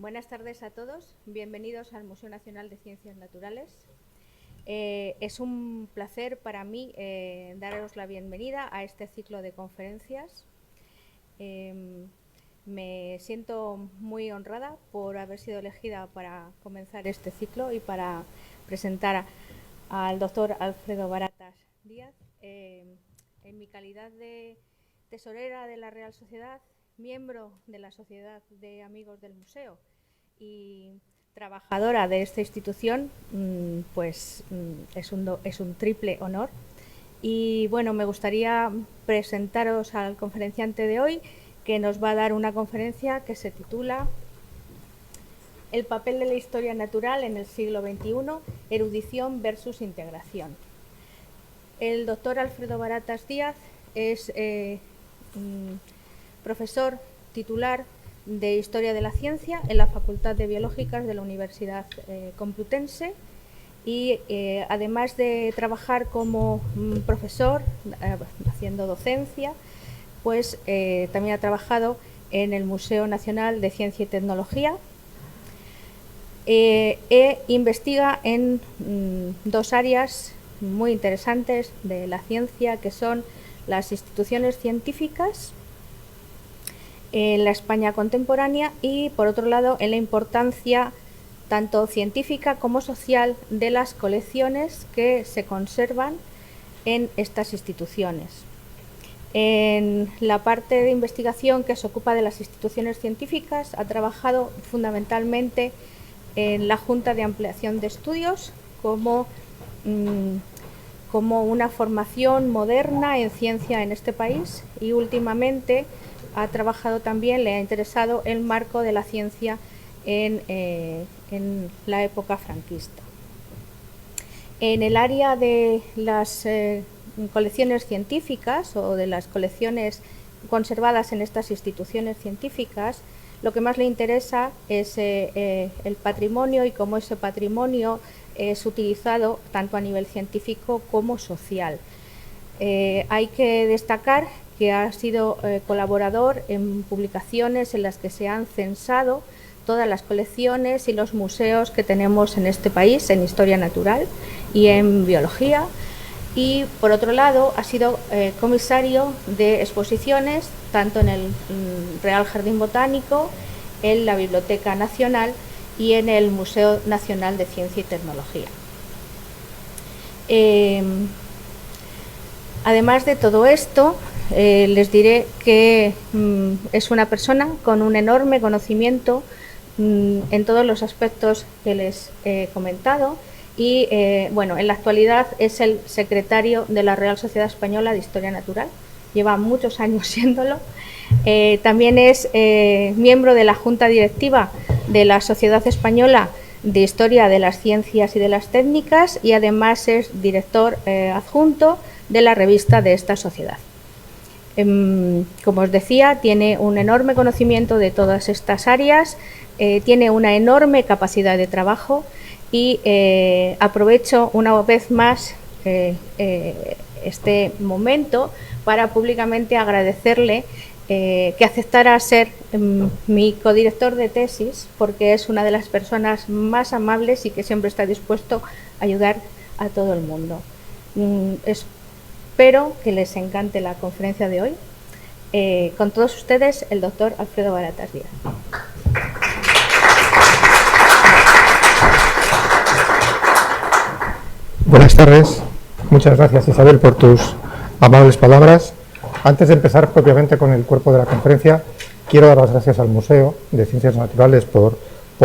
Buenas tardes a todos, bienvenidos al Museo Nacional de Ciencias Naturales. Es un placer para mí daros la bienvenida a este ciclo de conferencias. Me siento muy honrada por haber sido elegida para comenzar este ciclo y para presentar al doctor Alfredo Baratas Díaz. En mi calidad de tesorera de la Real Sociedad, miembro de la Sociedad de Amigos del Museo y trabajadora de esta institución, pues es un triple honor. Y bueno, me gustaría presentaros al conferenciante de hoy, que nos va a dar una conferencia que se titula El papel de la historia natural en el siglo XXI, erudición versus integración. El doctor Alfredo Baratas Díaz es profesor titular de Historia de la Ciencia en la Facultad de Biológicas de la Universidad Complutense y además de trabajar como profesor haciendo docencia, pues también ha trabajado en el Museo Nacional de Ciencia y Tecnología e investiga en dos áreas muy interesantes de la ciencia, que son las instituciones científicas en la España contemporánea y, por otro lado, en la importancia tanto científica como social de las colecciones que se conservan en estas instituciones. En la parte de investigación que se ocupa de las instituciones científicas, ha trabajado fundamentalmente en la Junta de Ampliación de Estudios como una formación moderna en ciencia en este país, y últimamente ha trabajado también, le ha interesado el marco de la ciencia en la época franquista. En el área de las colecciones científicas o de las colecciones conservadas en estas instituciones científicas, lo que más le interesa es el patrimonio y cómo ese patrimonio es utilizado tanto a nivel científico como social. Hay que destacar que ha sido colaborador en publicaciones en las que se han censado todas las colecciones y los museos que tenemos en este país en historia natural y en biología. Y por otro lado ha sido comisario de exposiciones tanto en el Real Jardín Botánico, en la Biblioteca Nacional y en el Museo Nacional de Ciencia y Tecnología. Además de todo esto, les diré que es una persona con un enorme conocimiento en todos los aspectos que les he comentado y bueno, en la actualidad es el secretario de la Real Sociedad Española de Historia Natural, lleva muchos años siéndolo. También es miembro de la Junta Directiva de la Sociedad Española de Historia de las Ciencias y de las Técnicas y además es director adjunto de la revista de esta sociedad. Como os decía, tiene un enorme conocimiento de todas estas áreas, tiene una enorme capacidad de trabajo y aprovecho una vez más este momento para públicamente agradecerle que aceptara ser mi codirector de tesis, porque es una de las personas más amables y que siempre está dispuesto a ayudar a todo el mundo. Espero que les encante la conferencia de hoy. Con todos ustedes, el doctor Alfredo Baratas Díaz. Buenas tardes. Muchas gracias, Isabel, por tus amables palabras. Antes de empezar propiamente con el cuerpo de la conferencia, quiero dar las gracias al Museo de Ciencias Naturales por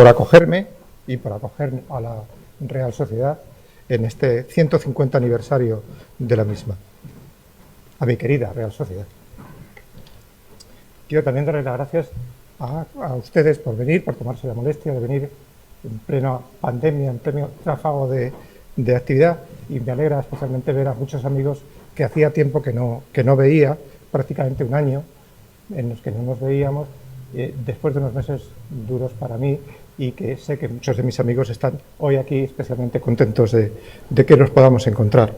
acogerme y por acoger a la Real Sociedad en este 150 aniversario de la misma. A mi querida Real Sociedad. Quiero también darles las gracias a ustedes por venir, por tomarse la molestia de venir en plena pandemia, en pleno tráfago de actividad, y me alegra especialmente ver a muchos amigos que hacía tiempo que no veía, prácticamente un año en los que no nos veíamos, después de unos meses duros para mí, y que sé que muchos de mis amigos están hoy aquí especialmente contentos de que nos podamos encontrar.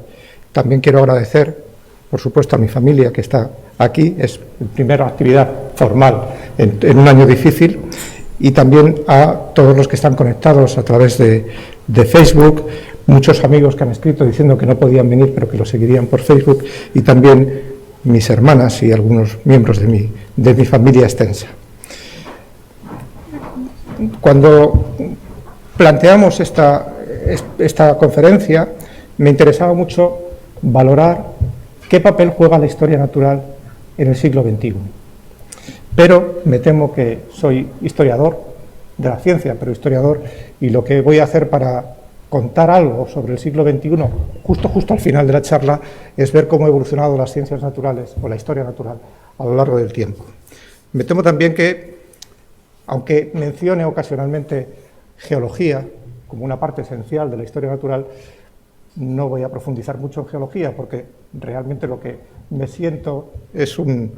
También quiero agradecer, por supuesto, a mi familia que está aquí, es mi primera actividad formal en un año difícil, y también a todos los que están conectados a través de Facebook, muchos amigos que han escrito diciendo que no podían venir pero que lo seguirían por Facebook, y también mis hermanas y algunos miembros de mi familia extensa. Cuando planteamos esta conferencia, me interesaba mucho valorar qué papel juega la historia natural en el siglo XXI. Pero me temo que soy historiador de la ciencia, pero historiador, y lo que voy a hacer para contar algo sobre el siglo XXI, justo al final de la charla, es ver cómo han evolucionado las ciencias naturales o la historia natural a lo largo del tiempo. Me temo también que, aunque mencione ocasionalmente geología como una parte esencial de la historia natural, no voy a profundizar mucho en geología, porque realmente lo que me siento es un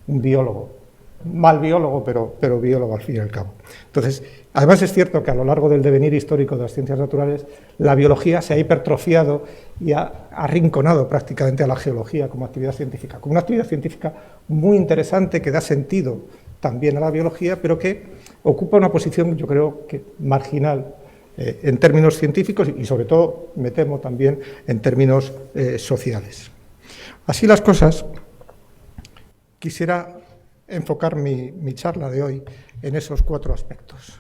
biólogo. Mal biólogo, pero biólogo al fin y al cabo. Entonces, además es cierto que a lo largo del devenir histórico de las ciencias naturales, la biología se ha hipertrofiado y ha arrinconado prácticamente a la geología como actividad científica, como una actividad científica muy interesante que da sentido también a la biología, pero que ocupa una posición, yo creo, que marginal en términos científicos y sobre todo, me temo, también en términos sociales. Así las cosas, quisiera enfocar mi charla de hoy en esos 4 aspectos.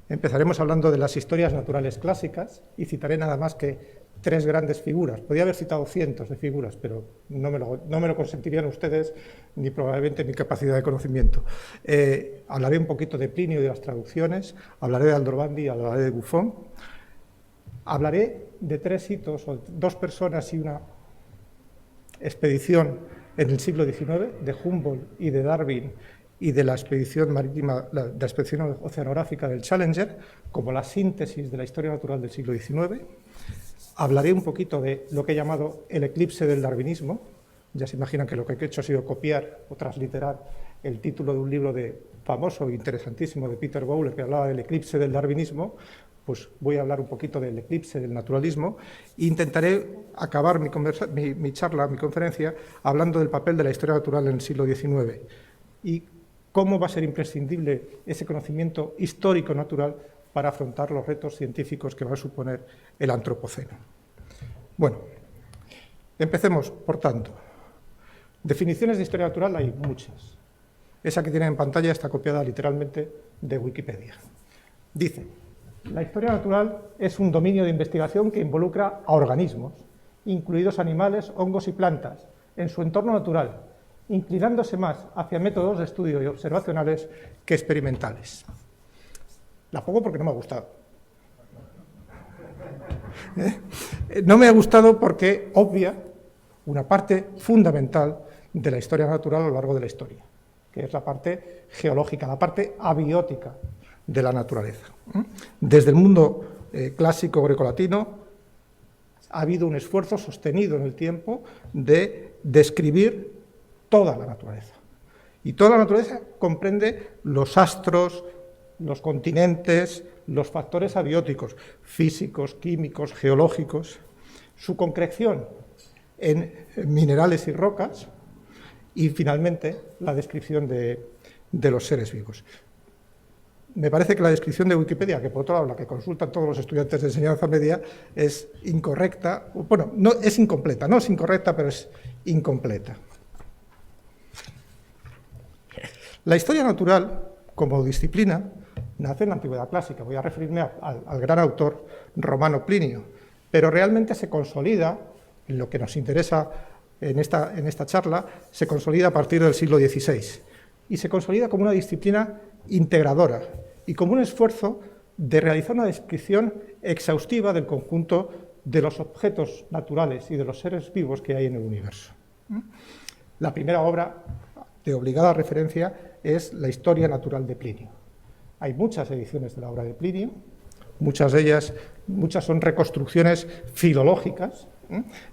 Empezaremos hablando de las historias naturales clásicas y citaré nada más que 3 grandes figuras. Podría haber citado cientos de figuras, pero no me lo consentirían ustedes ni probablemente mi capacidad de conocimiento. Hablaré un poquito de Plinio y de las traducciones, hablaré de Aldrovandi, hablaré de Buffon, hablaré de 3 hitos, o 2 personas y una expedición en el siglo XIX, de Humboldt y de Darwin, y de la expedición marítima, la expedición oceanográfica del Challenger, como la síntesis de la historia natural del siglo XIX. Hablaré un poquito de lo que he llamado el eclipse del darwinismo. Ya se imaginan que lo que he hecho ha sido copiar o transliterar el título de un libro famoso e interesantísimo de Peter Bowler, que hablaba del eclipse del darwinismo. Pues voy a hablar un poquito del eclipse del naturalismo e intentaré acabar mi charla, mi conferencia, hablando del papel de la historia natural en el siglo XIX y cómo va a ser imprescindible ese conocimiento histórico natural para afrontar los retos científicos que va a suponer el antropoceno. Bueno, empecemos, por tanto. Definiciones de historia natural hay muchas. Esa que tienen en pantalla está copiada literalmente de Wikipedia. Dice: la historia natural es un dominio de investigación que involucra a organismos, incluidos animales, hongos y plantas, en su entorno natural, inclinándose más hacia métodos de estudio y observacionales que experimentales. La pongo porque no me ha gustado. No me ha gustado porque obvia una parte fundamental de la historia natural a lo largo de la historia, que es la parte geológica, la parte abiótica de la naturaleza. Desde el mundo clásico grecolatino ha habido un esfuerzo sostenido en el tiempo de describir toda la naturaleza. Y toda la naturaleza comprende los astros, los continentes, los factores abióticos, físicos, químicos, geológicos, su concreción en minerales y rocas y, finalmente, la descripción de los seres vivos. Me parece que la descripción de Wikipedia, que por otro lado la que consultan todos los estudiantes de enseñanza media, es incorrecta. Bueno, no es incompleta, no es incorrecta, pero es incompleta. La historia natural, como disciplina, nace en la antigüedad clásica. Voy a referirme al gran autor romano Plinio, pero realmente se consolida, en lo que nos interesa en esta charla, se consolida a partir del siglo XVI y se consolida como una disciplina integradora y como un esfuerzo de realizar una descripción exhaustiva del conjunto de los objetos naturales y de los seres vivos que hay en el universo. La primera obra de obligada referencia es la Historia Natural de Plinio. Hay muchas ediciones de la obra de Plinio, muchas son reconstrucciones filológicas,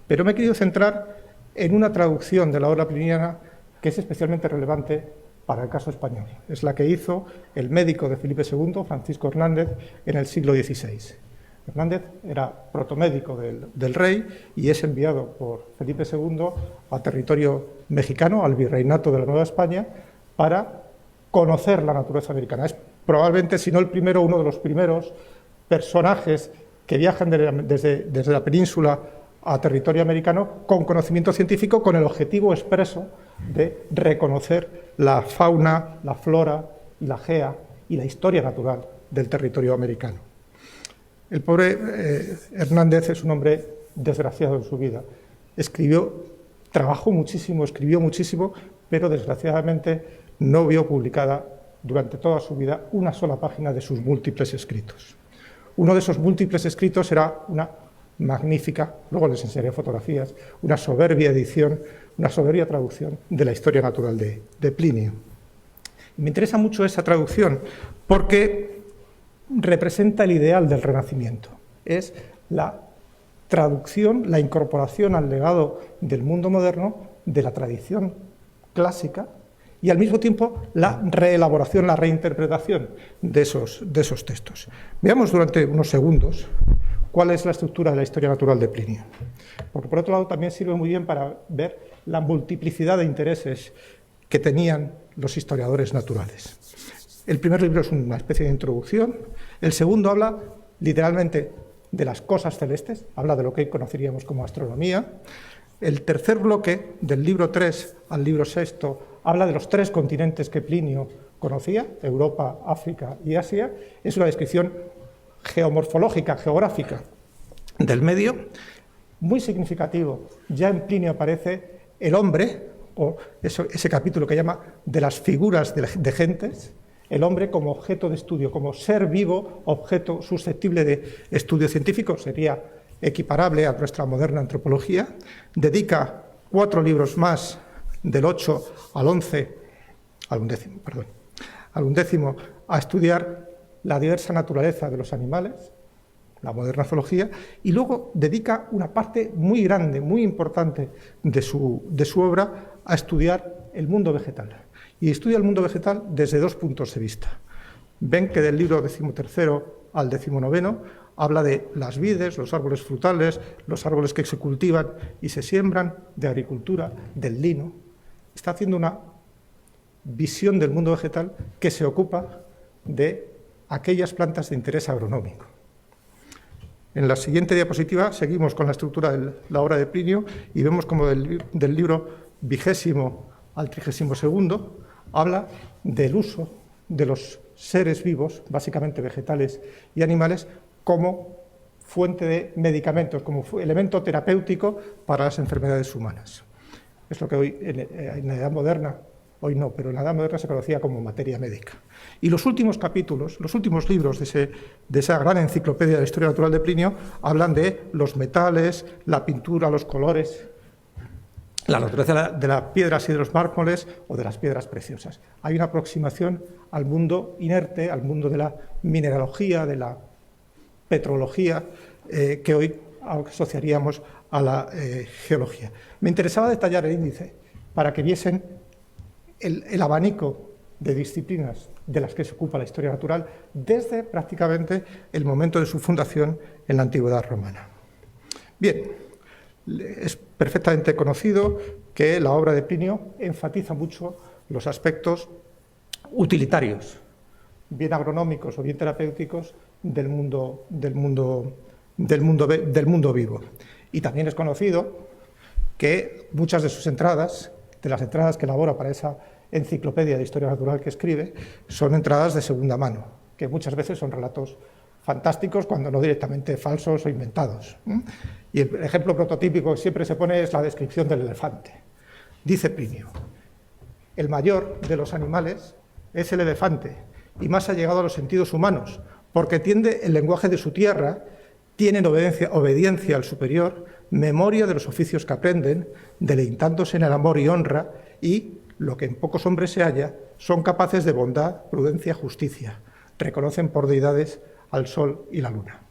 pero me he querido centrar en una traducción de la obra pliniana que es especialmente relevante para el caso español. Es la que hizo el médico de Felipe II, Francisco Hernández, en el siglo XVI. Hernández era protomédico del rey y es enviado por Felipe II a territorio mexicano, al virreinato de la Nueva España, para conocer la naturaleza americana. Es probablemente, si no el primero, uno de los primeros personajes que viajan desde la península a territorio americano con conocimiento científico, con el objetivo expreso de reconocer la fauna, la flora y la gea y la historia natural del territorio americano. El pobre Hernández es un hombre desgraciado en su vida. Trabajó muchísimo, escribió muchísimo, pero desgraciadamente no vio publicada durante toda su vida una sola página de sus múltiples escritos. Uno de esos múltiples escritos era una magnífica, luego les enseñaré fotografías, una soberbia edición, una soberbia traducción de la historia natural de Plinio. Y me interesa mucho esa traducción porque representa el ideal del Renacimiento. Es la traducción, la incorporación al legado del mundo moderno de la tradición clásica y al mismo tiempo la reelaboración, la reinterpretación de esos textos. Veamos durante unos segundos cuál es la estructura de la historia natural de Plinio. Porque por otro lado también sirve muy bien para ver la multiplicidad de intereses que tenían los historiadores naturales. El primer libro es una especie de introducción, el segundo habla literalmente de las cosas celestes, habla de lo que hoy conoceríamos como astronomía. El tercer bloque, del libro 3 al libro 6, habla de los 3 continentes que Plinio conocía, Europa, África y Asia. Es una descripción geomorfológica, geográfica del medio, muy significativo. Ya en Plinio aparece el hombre, o ese capítulo que llama de las figuras de gentes, el hombre como objeto de estudio, como ser vivo, objeto susceptible de estudio científico, sería equiparable a nuestra moderna antropología. Dedica 4 libros más, del 8 al 11, al undécimo, a estudiar la diversa naturaleza de los animales, la moderna zoología, y luego dedica una parte muy grande, muy importante de su obra a estudiar el mundo vegetal. Y estudia el mundo vegetal desde 2 puntos de vista. Ven que del libro 13º al 19º habla de las vides, los árboles frutales, los árboles que se cultivan y se siembran, de agricultura, del lino. Está haciendo una visión del mundo vegetal que se ocupa de aquellas plantas de interés agronómico. En la siguiente diapositiva seguimos con la estructura de la obra de Plinio y vemos como del libro 20º al 32º habla del uso de los seres vivos, básicamente vegetales y animales, como fuente de medicamentos, como elemento terapéutico para las enfermedades humanas. Es lo que hoy, en la Edad Moderna, hoy no, pero en la Edad Moderna se conocía como materia médica. Y los últimos capítulos, los últimos libros de esa gran enciclopedia de la historia natural de Plinio, hablan de los metales, la pintura, los colores, la naturaleza de las piedras y de los mármoles o de las piedras preciosas. Hay una aproximación al mundo inerte, al mundo de la mineralogía, de la petrología, que hoy asociaríamos a la geología. Me interesaba detallar el índice para que viesen el abanico de disciplinas de las que se ocupa la historia natural desde prácticamente el momento de su fundación en la antigüedad romana. Bien, es perfectamente conocido que la obra de Plinio enfatiza mucho los aspectos utilitarios, bien agronómicos o bien terapéuticos, del mundo vivo. Y también es conocido que muchas de sus entradas, de las entradas que elabora para esa enciclopedia de historia natural que escribe, son entradas de segunda mano, que muchas veces son relatos fantásticos, cuando no directamente falsos o inventados. Y el ejemplo prototípico que siempre se pone es la descripción del elefante. Dice Plinio: el mayor de los animales es el elefante, y más ha llegado a los sentidos humanos, porque entiende el lenguaje de su tierra, tienen obediencia al superior, memoria de los oficios que aprenden, deleitándose en el amor y honra, y, lo que en pocos hombres se halla, son capaces de bondad, prudencia, justicia. Reconocen por deidades al sol y la luna.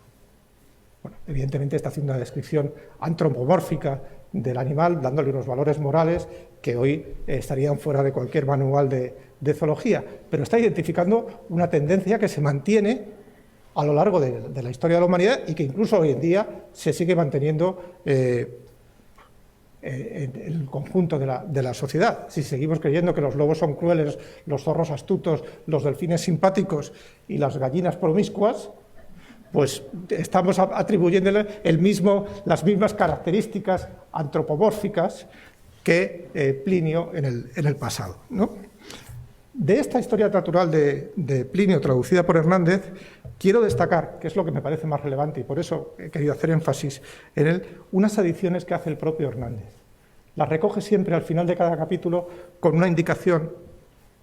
Bueno, evidentemente está haciendo una descripción antropomórfica del animal, dándole unos valores morales que hoy estarían fuera de cualquier manual de zoología, pero está identificando una tendencia que se mantiene a lo largo de la historia de la humanidad y que incluso hoy en día se sigue manteniendo en el conjunto de la sociedad. Si seguimos creyendo que los lobos son crueles, los zorros astutos, los delfines simpáticos y las gallinas promiscuas, pues estamos atribuyéndole las mismas características antropomórficas que Plinio en el pasado, ¿no? De esta historia natural de Plinio, traducida por Hernández, quiero destacar, que es lo que me parece más relevante, y por eso he querido hacer énfasis en él, unas adiciones que hace el propio Hernández. Las recoge siempre al final de cada capítulo con una indicación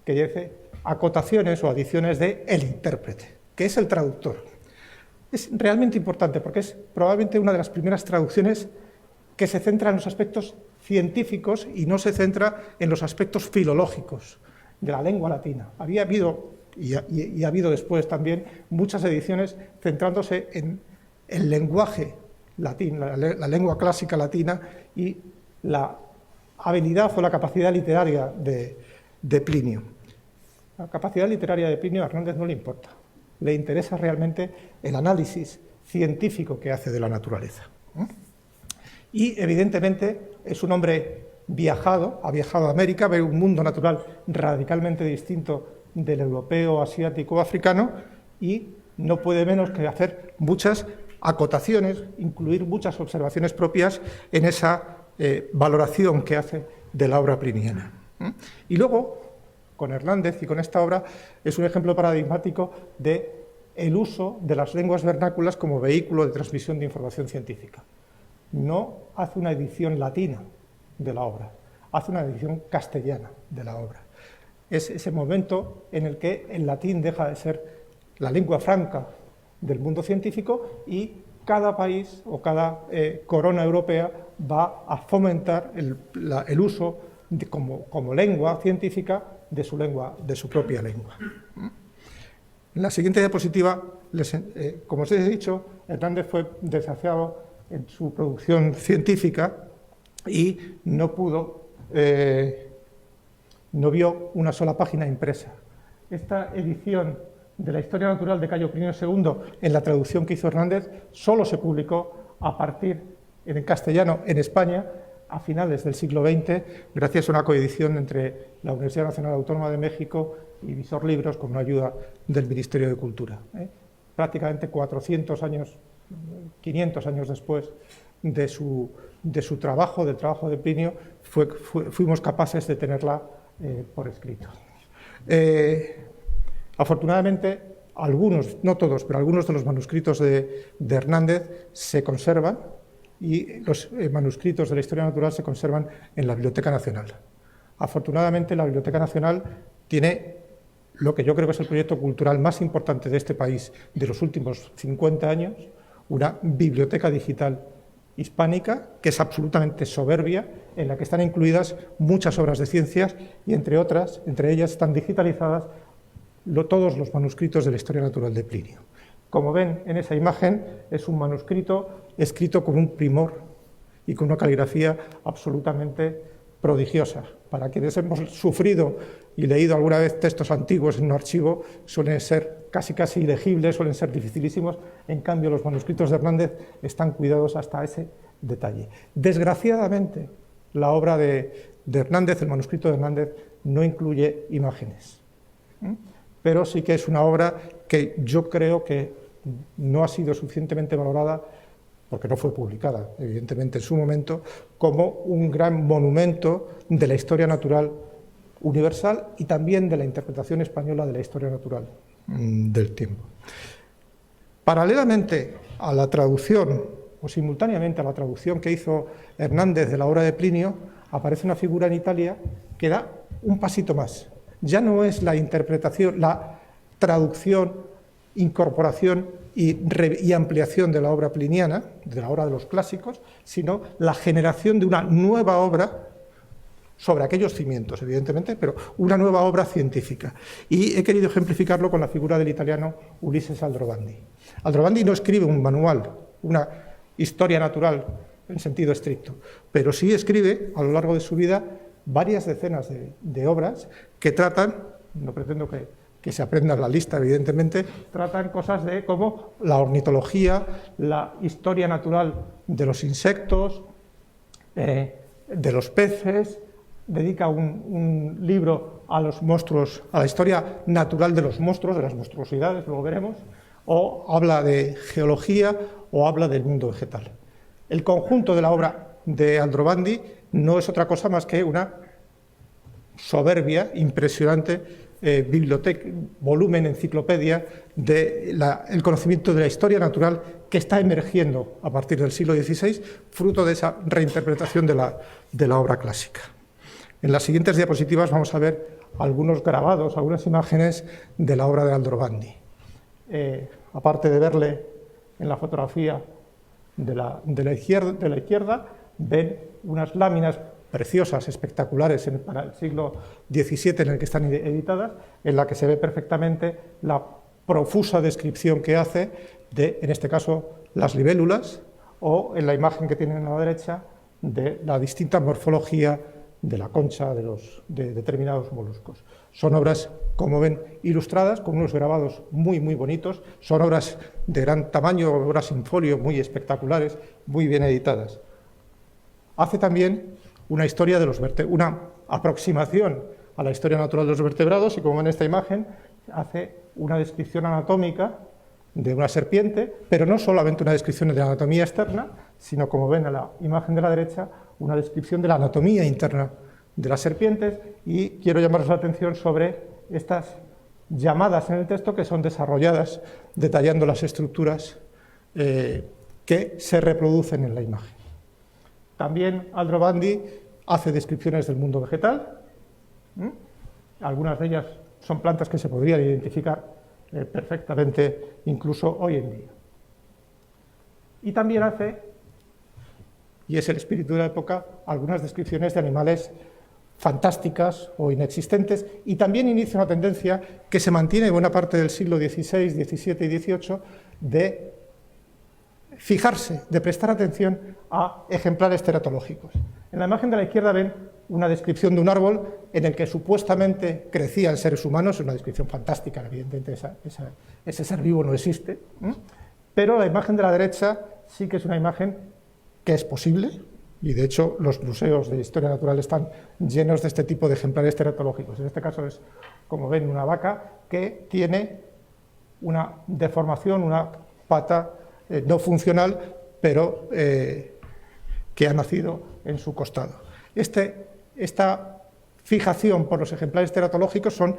que dice acotaciones o adiciones de el intérprete, que es el traductor. Es realmente importante porque es probablemente una de las primeras traducciones que se centra en los aspectos científicos y no se centra en los aspectos filológicos de la lengua latina. Había habido, y ha habido después también, muchas ediciones centrándose en el lenguaje latín, la lengua clásica latina y la habilidad o la capacidad literaria de Plinio. La capacidad literaria de Plinio a Hernández no le importa. Le interesa realmente el análisis científico que hace de la naturaleza. Y, evidentemente, es un hombre viajado, ha viajado a América, ve un mundo natural radicalmente distinto del europeo, asiático, africano, y no puede menos que hacer muchas acotaciones, incluir muchas observaciones propias en esa valoración que hace de la obra pliniana. Y luego, con Hernández y con esta obra, es un ejemplo paradigmático del uso de las lenguas vernáculas como vehículo de transmisión de información científica. No hace una edición latina de la obra, hace una edición castellana de la obra. Es ese momento en el que el latín deja de ser la lengua franca del mundo científico y cada país o cada corona europea va a fomentar el uso como lengua científica de su propia lengua. En la siguiente diapositiva, como os he dicho, Hernández fue desafiado en su producción científica y no vio una sola página impresa. Esta edición de la Historia Natural de Cayo Plinio II, en la traducción que hizo Hernández, solo se publicó a partir en castellano en España a finales del siglo XX, gracias a una coedición entre la Universidad Nacional Autónoma de México y Visor Libros, con una ayuda del Ministerio de Cultura. Prácticamente 400 años, 500 años después de su trabajo, del trabajo de Plinio, fuimos capaces de tenerla por escrito. Afortunadamente, algunos, no todos, pero algunos de los manuscritos de Hernández se conservan y los manuscritos de la Historia Natural se conservan en la Biblioteca Nacional. Afortunadamente, la Biblioteca Nacional tiene lo que yo creo que es el proyecto cultural más importante de este país de los últimos 50 años, una biblioteca digital hispánica que es absolutamente soberbia, en la que están incluidas muchas obras de ciencias y, entre ellas están digitalizadas todos los manuscritos de la Historia Natural de Plinio. Como ven en esa imagen, es un manuscrito escrito con un primor y con una caligrafía absolutamente prodigiosa. Para quienes hemos sufrido y leído alguna vez textos antiguos en un archivo, suelen ser casi ilegibles, suelen ser dificilísimos. En cambio, los manuscritos de Hernández están cuidados hasta ese detalle. Desgraciadamente, la obra de Hernández, el manuscrito de Hernández, no incluye imágenes. Pero sí que es una obra que yo creo que no ha sido suficientemente valorada, porque no fue publicada, evidentemente, en su momento, como un gran monumento de la historia natural universal y también de la interpretación española de la historia natural del tiempo. Paralelamente a la traducción, o simultáneamente a la traducción que hizo Hernández de la obra de Plinio, aparece una figura en Italia que da un pasito más. Ya no es la interpretación, la traducción, incorporación y ampliación de la obra pliniana, de la obra de los clásicos, sino la generación de una nueva obra sobre aquellos cimientos, evidentemente, pero una nueva obra científica. Y he querido ejemplificarlo con la figura del italiano Ulises Aldrovandi. Aldrovandi no escribe un manual, una historia natural en sentido estricto, pero sí escribe a lo largo de su vida varias decenas de obras que tratan, no pretendo que se aprendan la lista, evidentemente, tratan cosas como la ornitología, la historia natural de los insectos, de los peces, dedica un libro a los monstruos, a la historia natural de los monstruos, de las monstruosidades, luego veremos, o habla de geología o habla del mundo vegetal. El conjunto de la obra de Aldrovandi no es otra cosa más que una soberbia, impresionante biblioteca, volumen, enciclopedia del conocimiento de la historia natural que está emergiendo a partir del siglo XVI, fruto de esa reinterpretación de la obra clásica. En las siguientes diapositivas vamos a ver algunos grabados, algunas imágenes de la obra de Aldrovandi. Aparte de verle en la fotografía de la izquierda, ven unas láminas preciosas, espectaculares para el siglo XVII en el que están editadas, en la que se ve perfectamente la profusa descripción que hace de, en este caso, las libélulas, o en la imagen que tienen a la derecha, de la distinta morfología de la concha de determinados moluscos. Son obras, como ven, ilustradas, con unos grabados muy, muy bonitos, son obras de gran tamaño, obras in folio muy espectaculares, muy bien editadas. Hace también una aproximación a la historia natural de los vertebrados y, como en esta imagen, hace una descripción anatómica de una serpiente, pero no solamente una descripción de la anatomía externa, sino, como ven en la imagen de la derecha, una descripción de la anatomía interna de las serpientes, y quiero llamaros la atención sobre estas llamadas en el texto que son desarrolladas detallando las estructuras que se reproducen en la imagen. También Aldrovandi hace descripciones del mundo vegetal. Algunas de ellas son plantas que se podrían identificar perfectamente incluso hoy en día. Y también hace, y es el espíritu de la época, algunas descripciones de animales fantásticas o inexistentes, y también inicia una tendencia que se mantiene en buena parte del siglo XVI, XVII y XVIII de fijarse, de prestar atención a ejemplares teratológicos. En la imagen de la izquierda ven una descripción de un árbol en el que supuestamente crecían seres humanos, una descripción fantástica, evidentemente ese ser vivo no existe, pero la imagen de la derecha sí que es una imagen que es posible, y de hecho los museos de historia natural están llenos de este tipo de ejemplares teratológicos. En este caso es, como ven, una vaca que tiene una deformación, una pata no funcional, pero que ha nacido en su costado. Esta fijación por los ejemplares teratológicos son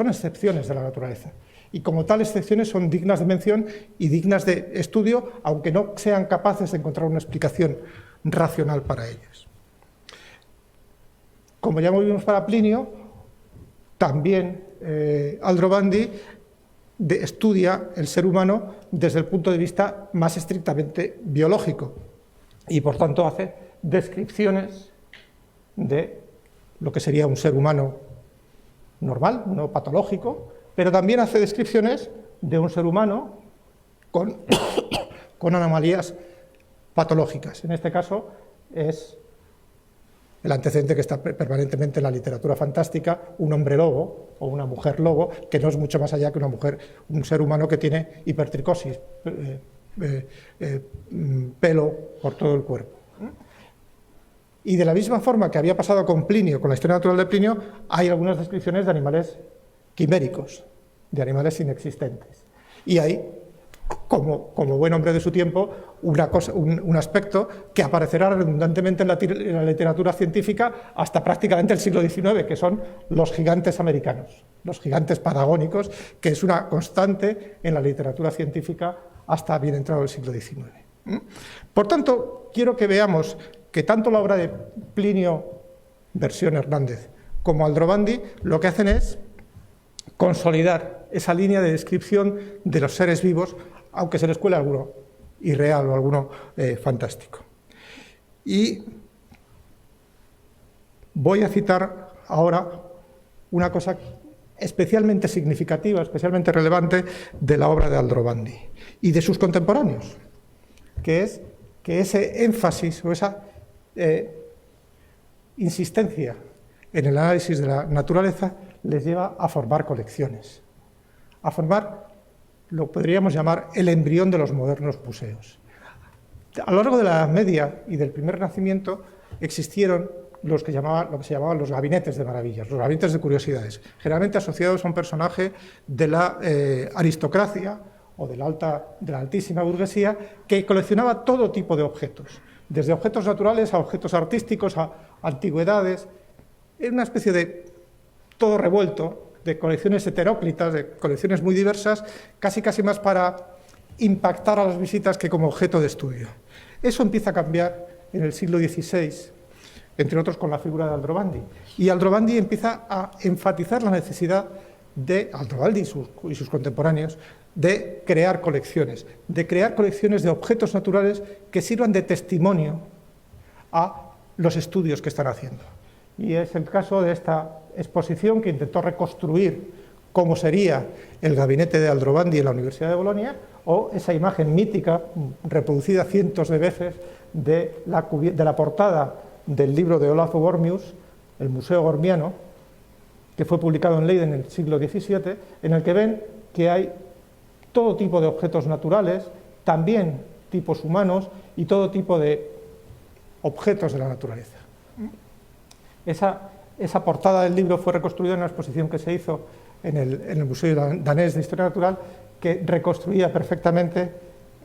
excepciones de la naturaleza, y como tal excepciones son dignas de mención y dignas de estudio, aunque no sean capaces de encontrar una explicación racional para ellas. Como ya vimos para Plinio, también Aldrovandi estudia el ser humano desde el punto de vista más estrictamente biológico, y por tanto hace descripciones de lo que sería un ser humano normal, no patológico, pero también hace descripciones de un ser humano con anomalías patológicas. En este caso es el antecedente que está permanentemente en la literatura fantástica, un hombre lobo o una mujer lobo, que no es mucho más allá que un ser humano que tiene hipertricosis, pelo por todo el cuerpo. Y de la misma forma que había pasado con Plinio, con la historia natural de Plinio, hay algunas descripciones de animales quiméricos, de animales inexistentes. Y hay, como buen hombre de su tiempo, un aspecto que aparecerá redundantemente en la literatura científica hasta prácticamente el siglo XIX, que son los gigantes americanos, los gigantes patagónicos, que es una constante en la literatura científica hasta bien entrado el siglo XIX. Por tanto, quiero que veamos que tanto la obra de Plinio, versión Hernández, como Aldrovandi, lo que hacen es consolidar esa línea de descripción de los seres vivos, aunque se les cuele alguno irreal o alguno fantástico. Y voy a citar ahora una cosa especialmente significativa, especialmente relevante de la obra de Aldrovandi y de sus contemporáneos, que es que ese énfasis o esa insistencia en el análisis de la naturaleza les lleva a formar colecciones, a formar lo que podríamos llamar el embrión de los modernos museos. A lo largo de la Edad Media y del primer Renacimiento, existieron lo que se llamaban los gabinetes de maravillas, los gabinetes de curiosidades, generalmente asociados a un personaje de la aristocracia o de la altísima burguesía, que coleccionaba todo tipo de objetos, desde objetos naturales a objetos artísticos, a antigüedades. Era una especie de todo revuelto, de colecciones heteróclitas, de colecciones muy diversas, casi más para impactar a las visitas que como objeto de estudio. Eso empieza a cambiar en el siglo XVI, entre otros con la figura de Aldrovandi. Y Aldrovandi empieza a enfatizar la necesidad de Aldrovandi y sus contemporáneos de crear colecciones de objetos naturales que sirvan de testimonio a los estudios que están haciendo. Y es el caso de esta exposición que intentó reconstruir cómo sería el gabinete de Aldrovandi en la Universidad de Bolonia, o esa imagen mítica, reproducida cientos de veces, de la portada del libro de Olafur Gormius, el Museo Gormiano, que fue publicado en Leiden en el siglo XVII, en el que ven que hay todo tipo de objetos naturales, también tipos humanos y todo tipo de objetos de la naturaleza. Esa portada del libro fue reconstruida en una exposición que se hizo en el Museo Danés de Historia Natural, que reconstruía perfectamente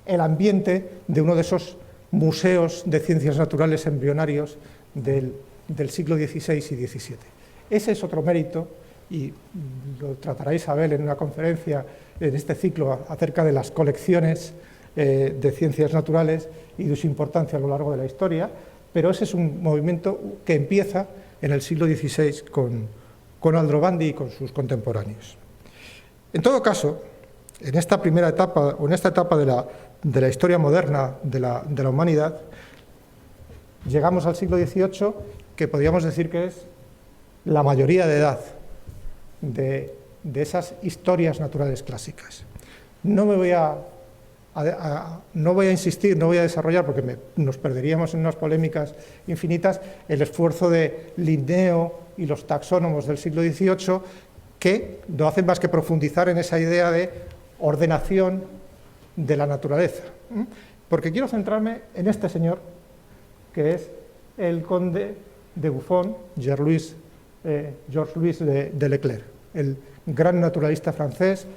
el ambiente de uno de esos museos de ciencias naturales embrionarios del siglo XVI y XVII. Ese es otro mérito, y lo tratará Isabel en una conferencia en este ciclo acerca de las colecciones de ciencias naturales y de su importancia a lo largo de la historia, pero ese es un movimiento que empieza en el siglo XVI con Aldrovandi y con sus contemporáneos. En todo caso, en esta primera etapa, o en esta etapa de la historia moderna de la humanidad, llegamos al siglo XVIII, que podríamos decir que es la mayoría de edad de esas historias naturales clásicas. No voy a insistir, no voy a desarrollar, porque nos perderíamos en unas polémicas infinitas, el esfuerzo de Linneo y los taxónomos del siglo XVIII, que no hacen más que profundizar en esa idea de ordenación de la naturaleza. Porque quiero centrarme en este señor, que es el conde de Buffon, Georges Louis de Leclerc, el gran naturalista francés,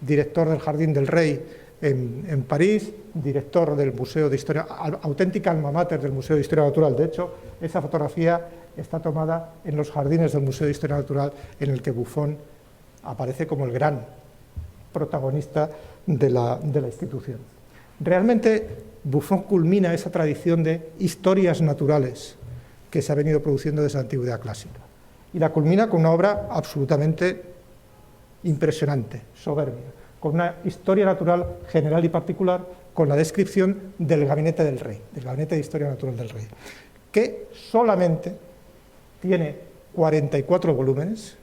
director del Jardín del Rey en París, director del Museo de Historia, auténtica alma mater del Museo de Historia Natural. De hecho, esa fotografía está tomada en los jardines del Museo de Historia Natural, en el que Buffon aparece como el gran protagonista de la institución. Realmente, Buffon culmina esa tradición de historias naturales que se ha venido produciendo desde la antigüedad clásica. Y la culmina con una obra absolutamente impresionante, soberbia, con una historia natural general y particular, con la descripción del Gabinete del Rey, del Gabinete de Historia Natural del Rey, que solamente tiene 44 volúmenes,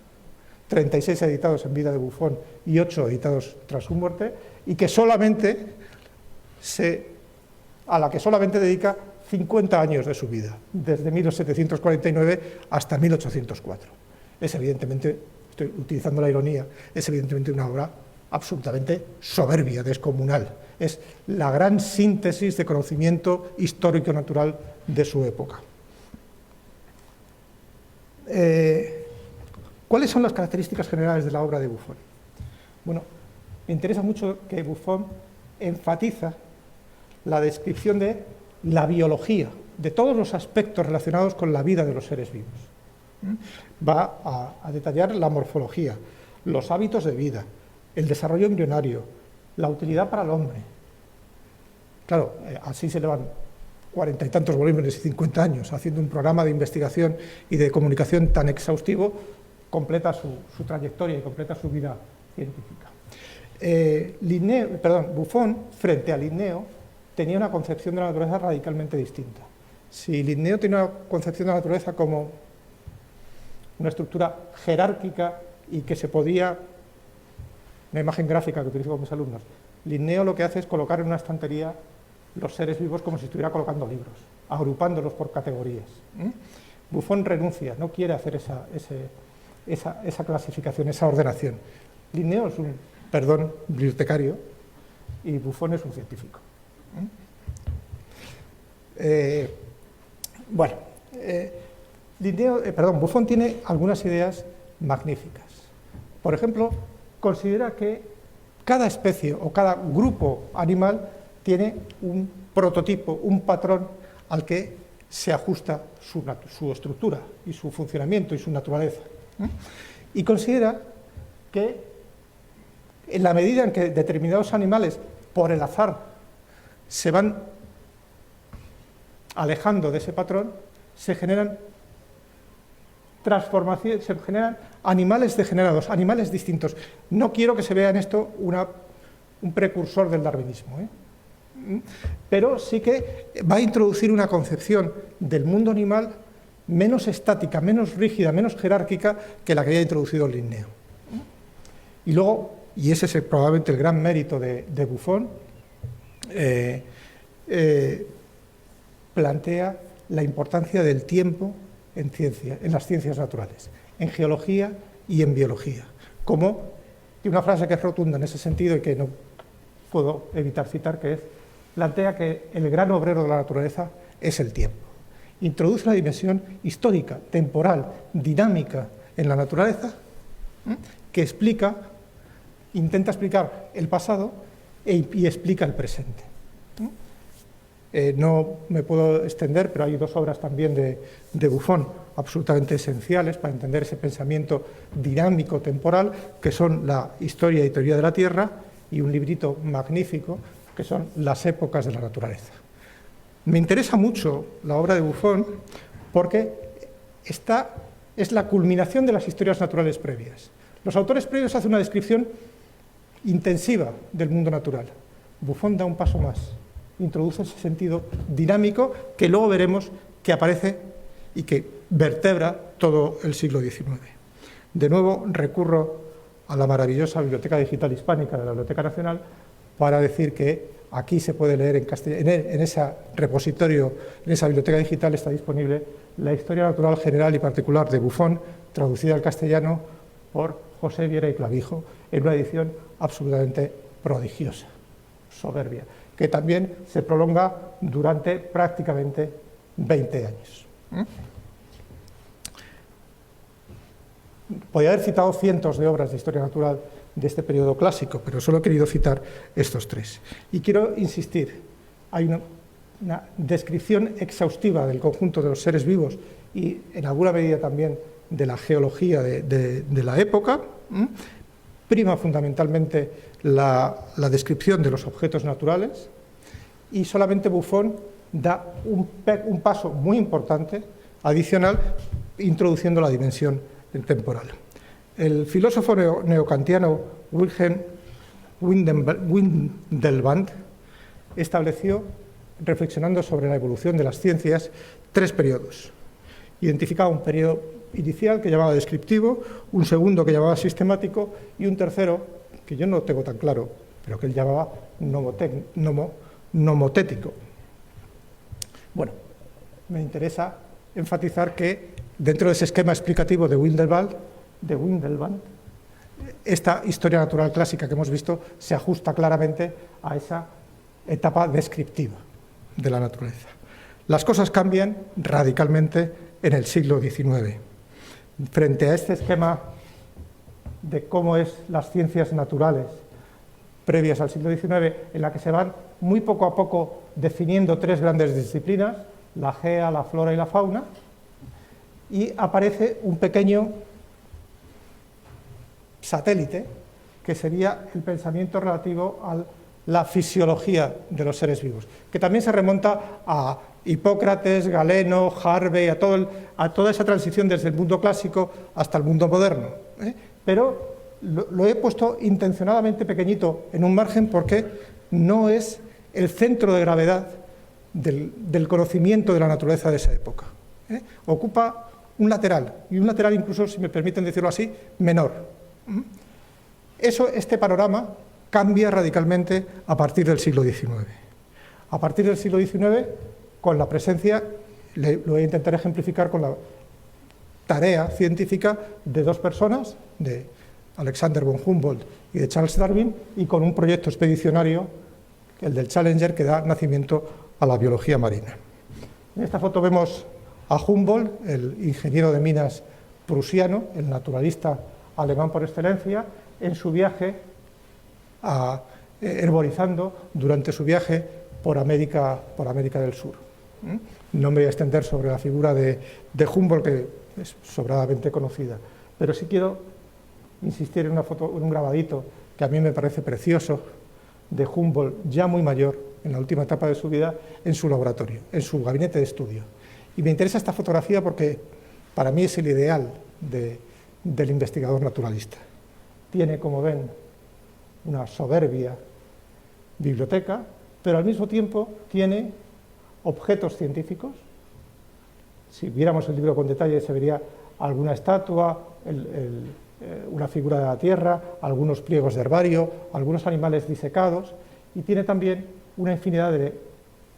36 editados en vida de Buffon y 8 editados tras su muerte, y que a la que solamente dedica 50 años de su vida, desde 1749 hasta 1804. Es evidentemente, estoy utilizando la ironía, es evidentemente una obra absolutamente soberbia, descomunal. Es la gran síntesis de conocimiento histórico-natural de su época. ¿Cuáles son las características generales de la obra de Buffon? Bueno, me interesa mucho que Buffon enfatiza la descripción de la biología, de todos los aspectos relacionados con la vida de los seres vivos. Va a detallar la morfología, los hábitos de vida, el desarrollo embrionario, la utilidad para el hombre. Claro, así se le van 40 y tantos volúmenes y 50 años haciendo un programa de investigación y de comunicación tan exhaustivo, completa su trayectoria y completa su vida científica. Buffon, frente a Linneo, tenía una concepción de la naturaleza radicalmente distinta. Si Linneo tenía una concepción de la naturaleza como una estructura jerárquica y que se podía, una imagen gráfica que utilizo con mis alumnos, Linneo lo que hace es colocar en una estantería los seres vivos como si estuviera colocando libros, agrupándolos por categorías. Buffon renuncia, no quiere hacer esa clasificación, esa ordenación. Linneo es un bibliotecario y Buffon es un científico. Bueno, Buffon tiene algunas ideas magníficas. Por ejemplo, considera que cada especie o cada grupo animal tiene un prototipo, un patrón al que se ajusta su estructura y su funcionamiento y su naturaleza. Y considera que en la medida en que determinados animales, por el azar, se van alejando de ese patrón, se generan transformaciones, se generan animales degenerados, animales distintos. No quiero que se vea en esto un precursor del darwinismo, pero sí que va a introducir una concepción del mundo animal menos estática, menos rígida, menos jerárquica que la que había introducido Linneo. Y luego, y ese es probablemente el gran mérito de Buffon, plantea la importancia del tiempo en ciencia, en las ciencias naturales, en geología y en biología. Como tiene una frase que es rotunda en ese sentido y que no puedo evitar citar, que es: plantea que el gran obrero de la naturaleza es el tiempo. Introduce una dimensión histórica, temporal, dinámica en la naturaleza, que intenta explicar el pasado y explica el presente. No me puedo extender, pero hay dos obras también de Buffon absolutamente esenciales para entender ese pensamiento dinámico temporal, que son La historia y teoría de la Tierra y un librito magnífico que son Las épocas de la naturaleza. Me interesa mucho la obra de Buffon porque es la culminación de las historias naturales previas. Los autores previos hacen una descripción intensiva del mundo natural. Buffon da un paso más, introduce ese sentido dinámico que luego veremos que aparece y que vertebra todo el siglo XIX. De nuevo recurro a la maravillosa Biblioteca Digital Hispánica de la Biblioteca Nacional para decir que aquí se puede leer en castellano, en ese repositorio, en esa biblioteca digital está disponible la Historia Natural General y Particular de Buffon, traducida al castellano por José Viera y Clavijo, en una edición absolutamente prodigiosa, soberbia, que también se prolonga durante prácticamente 20 años. Podría haber citado cientos de obras de historia natural de este periodo clásico, pero solo he querido citar estos tres. Y quiero insistir, hay una descripción exhaustiva del conjunto de los seres vivos y en alguna medida también de la geología de la época. Prima fundamentalmente la descripción de los objetos naturales, y solamente Buffon da un paso muy importante, adicional, introduciendo la dimensión temporal. El filósofo neokantiano Wilhelm Windelband estableció, reflexionando sobre la evolución de las ciencias, tres periodos. Identificaba un periodo inicial que llamaba descriptivo, un segundo que llamaba sistemático y un tercero que yo no tengo tan claro, pero que él llamaba nomotético. Bueno, me interesa enfatizar que dentro de ese esquema explicativo de Windelband, esta historia natural clásica que hemos visto se ajusta claramente a esa etapa descriptiva de la naturaleza. Las cosas cambian radicalmente en el siglo XIX. Frente a este esquema de cómo es las ciencias naturales previas al siglo XIX, en la que se van muy poco a poco definiendo tres grandes disciplinas, la gea, la flora y la fauna, y aparece un pequeño satélite que sería el pensamiento relativo a la fisiología de los seres vivos, que también se remonta a Hipócrates, Galeno, Harvey, a toda esa transición desde el mundo clásico hasta el mundo moderno. Pero lo he puesto intencionadamente pequeñito en un margen porque no es el centro de gravedad del conocimiento de la naturaleza de esa época. Ocupa un lateral, y un lateral incluso, si me permiten decirlo así, menor. Este panorama cambia radicalmente a partir del siglo XIX. A partir del siglo XIX, con la presencia, lo voy a intentar ejemplificar con la tarea científica de dos personas, de Alexander von Humboldt y de Charles Darwin, y con un proyecto expedicionario, el del Challenger, que da nacimiento a la biología marina. En esta foto vemos a Humboldt, el ingeniero de minas prusiano, el naturalista alemán por excelencia, en su viaje herborizando durante su viaje por América del Sur. No me voy a extender sobre la figura de Humboldt, que es sobradamente conocida, pero sí quiero insistir en una foto, en un grabadito que a mí me parece precioso, de Humboldt, ya muy mayor, en la última etapa de su vida, en su laboratorio, en su gabinete de estudio. Y me interesa esta fotografía porque para mí es el ideal del investigador naturalista. Tiene, como ven, una soberbia biblioteca, pero al mismo tiempo tiene objetos científicos. Si viéramos el libro con detalle se vería alguna estatua, una figura de la tierra, algunos pliegos de herbario, algunos animales disecados, y tiene también una infinidad de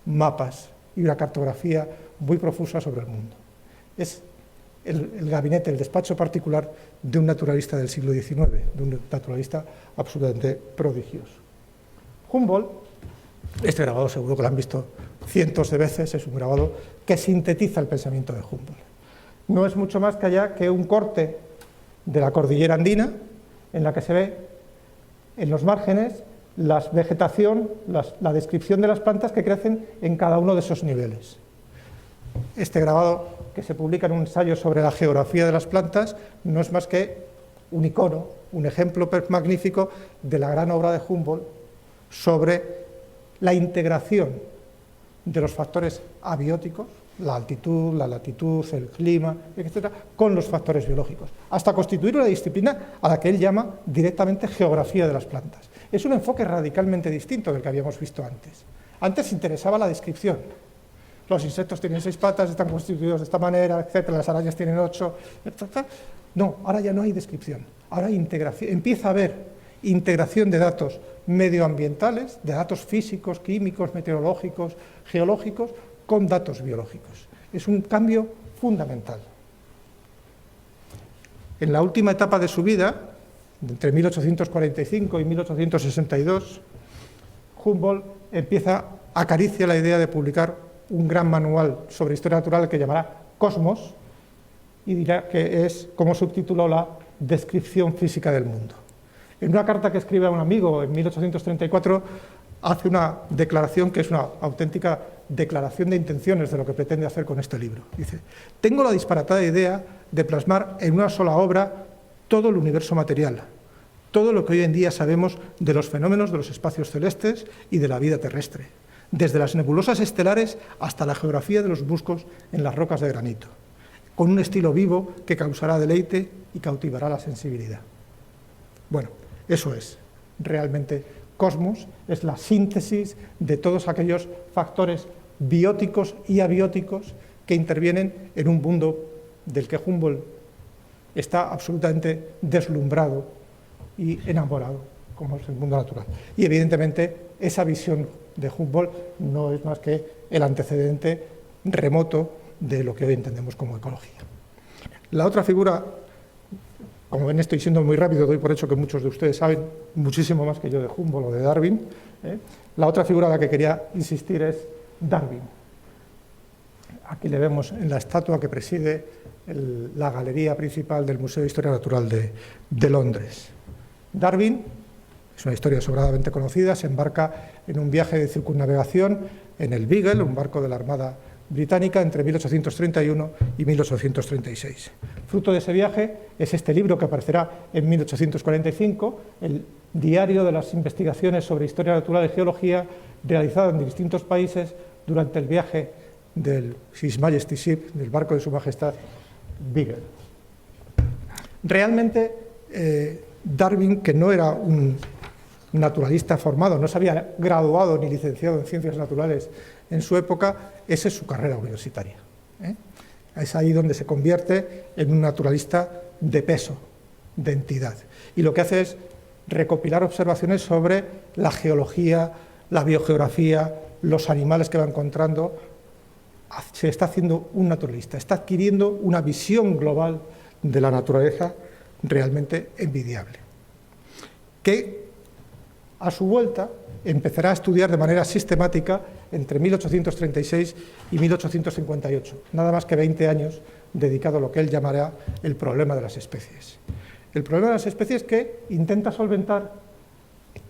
mapas y una cartografía muy profusa sobre el mundo. Es el gabinete, el despacho particular de un naturalista del siglo XIX, de un naturalista absolutamente prodigioso. Humboldt, este grabado seguro que lo han visto cientos de veces, es un grabado que sintetiza el pensamiento de Humboldt. No es mucho más que allá que un corte de la cordillera andina, en la que se ve en los márgenes la vegetación, la descripción de las plantas que crecen en cada uno de esos niveles. Este grabado, que se publica en un ensayo sobre la geografía de las plantas, no es más que un icono, un ejemplo magnífico de la gran obra de Humboldt sobre la integración de los factores abióticos, la altitud, la latitud, el clima, etcétera, con los factores biológicos, hasta constituir una disciplina a la que él llama directamente geografía de las plantas. Es un enfoque radicalmente distinto del que habíamos visto antes. Antes interesaba la descripción. Los insectos tienen 6 patas, están constituidos de esta manera, etcétera, las arañas tienen 8, etcétera. No, ahora ya no hay descripción, ahora hay integración. Empieza a haber integración de datos medioambientales, de datos físicos, químicos, meteorológicos, geológicos, con datos biológicos. Es un cambio fundamental. En la última etapa de su vida, entre 1845 y 1862, Humboldt acaricia la idea de publicar un gran manual sobre historia natural que llamará Cosmos, y dirá que es, como subtítulo, la descripción física del mundo. En una carta que escribe a un amigo en 1834, hace una declaración que es una auténtica declaración de intenciones de lo que pretende hacer con este libro. Dice: tengo la disparatada idea de plasmar en una sola obra todo el universo material, todo lo que hoy en día sabemos de los fenómenos de los espacios celestes y de la vida terrestre, desde las nebulosas estelares hasta la geografía de los musgos en las rocas de granito, con un estilo vivo que causará deleite y cautivará la sensibilidad. Bueno, eso es realmente Cosmos, es la síntesis de todos aquellos factores bióticos y abióticos que intervienen en un mundo del que Humboldt está absolutamente deslumbrado y enamorado, como es el mundo natural. Y evidentemente esa visión de Humboldt no es más que el antecedente remoto de lo que hoy entendemos como ecología. La otra figura, como ven estoy siendo muy rápido, doy por hecho que muchos de ustedes saben muchísimo más que yo de Humboldt o de Darwin. La otra figura a la que quería insistir es Darwin. Aquí le vemos en la estatua que preside la galería principal del Museo de Historia Natural de Londres. Darwin, es una historia sobradamente conocida, se embarca en un viaje de circunnavegación en el Beagle, un barco de la Armada Británica, entre 1831 y 1836. Fruto de ese viaje es este libro que aparecerá en 1845, el diario de las investigaciones sobre historia natural y geología realizado en distintos países durante el viaje del His Majesty Ship, del barco de Su Majestad Beagle. Realmente, Darwin, que no era un naturalista formado, no se había graduado ni licenciado en ciencias naturales en su época, esa es su carrera universitaria. Es ahí donde se convierte en un naturalista de peso, de entidad. Y lo que hace es recopilar observaciones sobre la geología, la biogeografía, los animales que va encontrando. Se está haciendo un naturalista, está adquiriendo una visión global de la naturaleza realmente envidiable, que A su vuelta, empezará a estudiar de manera sistemática entre 1836 y 1858, nada más que 20 años dedicado a lo que él llamará el problema de las especies. El problema de las especies que intenta solventar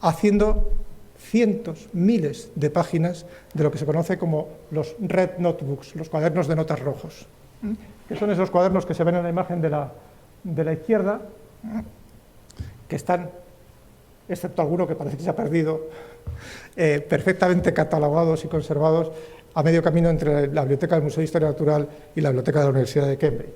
haciendo cientos, miles de páginas de lo que se conoce como los red notebooks, los cuadernos de notas rojos, que son esos cuadernos que se ven en la imagen de la izquierda, que están, excepto alguno que parece que se ha perdido, perfectamente catalogados y conservados a medio camino entre la biblioteca del Museo de Historia Natural y la biblioteca de la Universidad de Cambridge.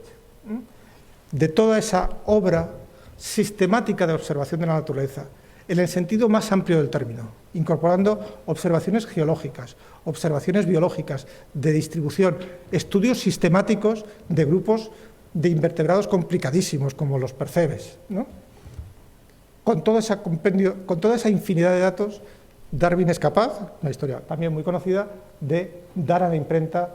De toda esa obra sistemática de observación de la naturaleza, en el sentido más amplio del término, incorporando observaciones geológicas, observaciones biológicas, de distribución, estudios sistemáticos de grupos de invertebrados complicadísimos, como los percebes, ¿no? Con toda esa infinidad de datos, Darwin es capaz, una historia también muy conocida, de dar a la imprenta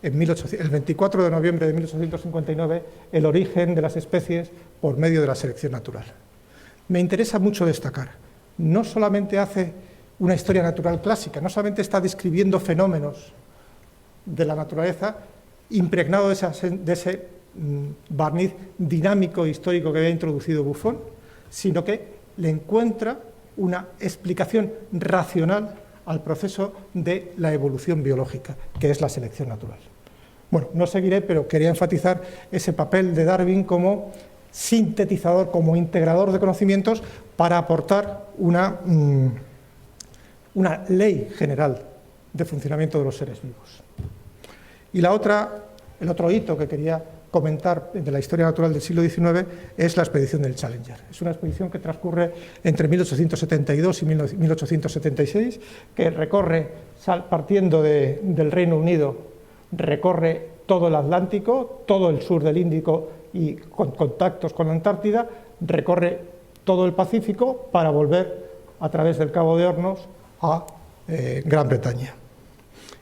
el 24 de noviembre de 1859 el origen de las especies por medio de la selección natural. Me interesa mucho destacar, no solamente hace una historia natural clásica, no solamente está describiendo fenómenos de la naturaleza impregnado de ese barniz dinámico e histórico que había introducido Buffon, sino que le encuentra una explicación racional al proceso de la evolución biológica, que es la selección natural. Bueno, no seguiré, pero quería enfatizar ese papel de Darwin como sintetizador, como integrador de conocimientos para aportar una ley general de funcionamiento de los seres vivos. Y el otro hito que quería comentar de la historia natural del siglo XIX es la expedición del Challenger. Es una expedición que transcurre entre 1872 y 1876, que recorre, partiendo del Reino Unido, recorre todo el Atlántico, todo el sur del Índico y con contactos con la Antártida, recorre todo el Pacífico para volver a través del Cabo de Hornos a Gran Bretaña.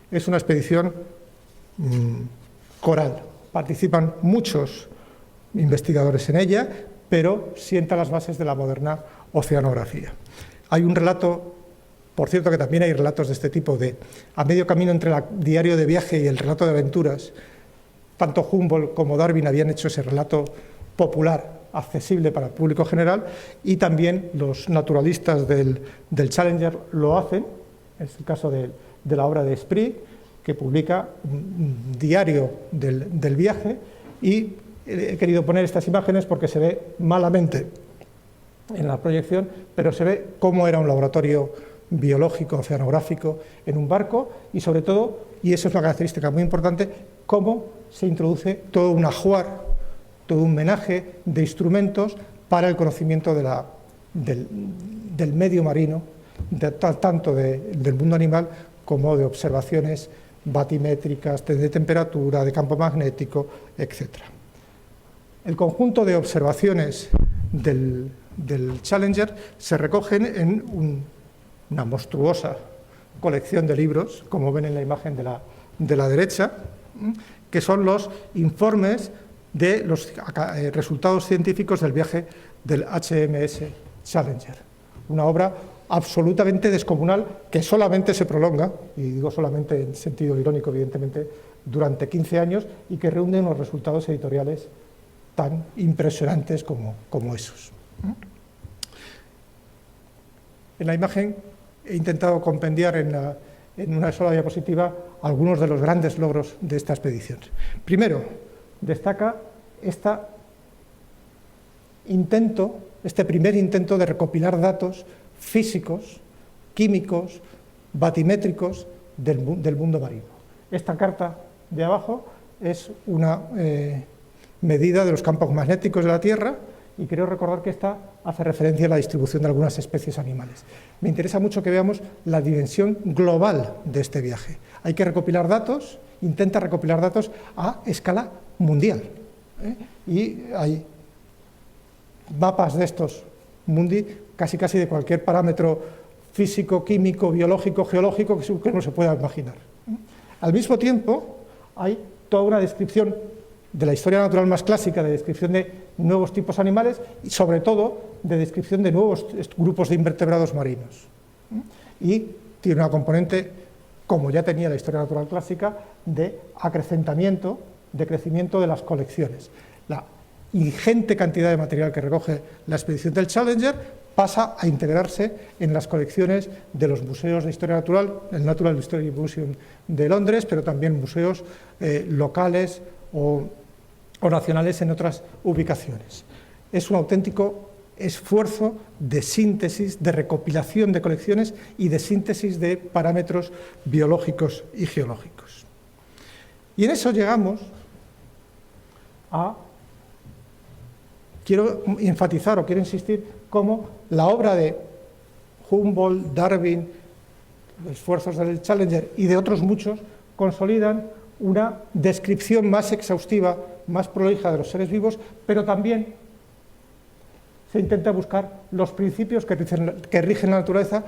Es una expedición coral. Participan muchos investigadores en ella, pero sienta las bases de la moderna oceanografía. Hay un relato, por cierto que también hay relatos de este tipo, a medio camino entre el diario de viaje y el relato de aventuras. Tanto Humboldt como Darwin habían hecho ese relato popular, accesible para el público general, y también los naturalistas del Challenger lo hacen. Es el caso de la obra de Spry, que publica un diario del viaje, y he querido poner estas imágenes porque se ve malamente en la proyección, pero se ve cómo era un laboratorio biológico, oceanográfico, en un barco, y sobre todo, y eso es una característica muy importante, cómo se introduce todo un ajuar, todo un menaje de instrumentos para el conocimiento del medio marino, tanto del mundo animal como de observaciones batimétricas, de temperatura, de campo magnético, etc. El conjunto de observaciones del Challenger se recogen en una monstruosa colección de libros, como ven en la imagen de la derecha, que son los informes de los resultados científicos del viaje del HMS Challenger, una obra absolutamente descomunal que solamente se prolonga, y digo solamente en sentido irónico evidentemente, durante 15 años, y que reúne unos resultados editoriales tan impresionantes como esos. En la imagen he intentado compendiar en una sola diapositiva algunos de los grandes logros de esta expedición. Primero, destaca este primer intento de recopilar datos físicos, químicos, batimétricos del mundo marino. Esta carta de abajo es una medida de los campos magnéticos de la Tierra, y creo recordar que esta hace referencia a la distribución de algunas especies animales. Me interesa mucho que veamos la dimensión global de este viaje. Hay que recopilar datos, intenta recopilar datos a escala mundial, y hay mapas de estos mundi casi de cualquier parámetro físico, químico, biológico, geológico que uno se pueda imaginar. Al mismo tiempo, hay toda una descripción de la historia natural más clásica, de descripción de nuevos tipos animales y, sobre todo, de descripción de nuevos grupos de invertebrados marinos. Y tiene una componente, como ya tenía la historia natural clásica, de acrecentamiento, de crecimiento de las colecciones. La ingente cantidad de material que recoge la expedición del Challenger pasa a integrarse en las colecciones de los museos de historia natural, el Natural History Museum de Londres, pero también museos locales o nacionales en otras ubicaciones. Es un auténtico esfuerzo de síntesis, de recopilación de colecciones y de síntesis de parámetros biológicos y geológicos. Y en eso llegamos a... Quiero enfatizar o quiero insistir cómo la obra de Humboldt, Darwin, los esfuerzos del Challenger y de otros muchos consolidan una descripción más exhaustiva, más prolija de los seres vivos, pero también se intenta buscar los principios que rigen la naturaleza,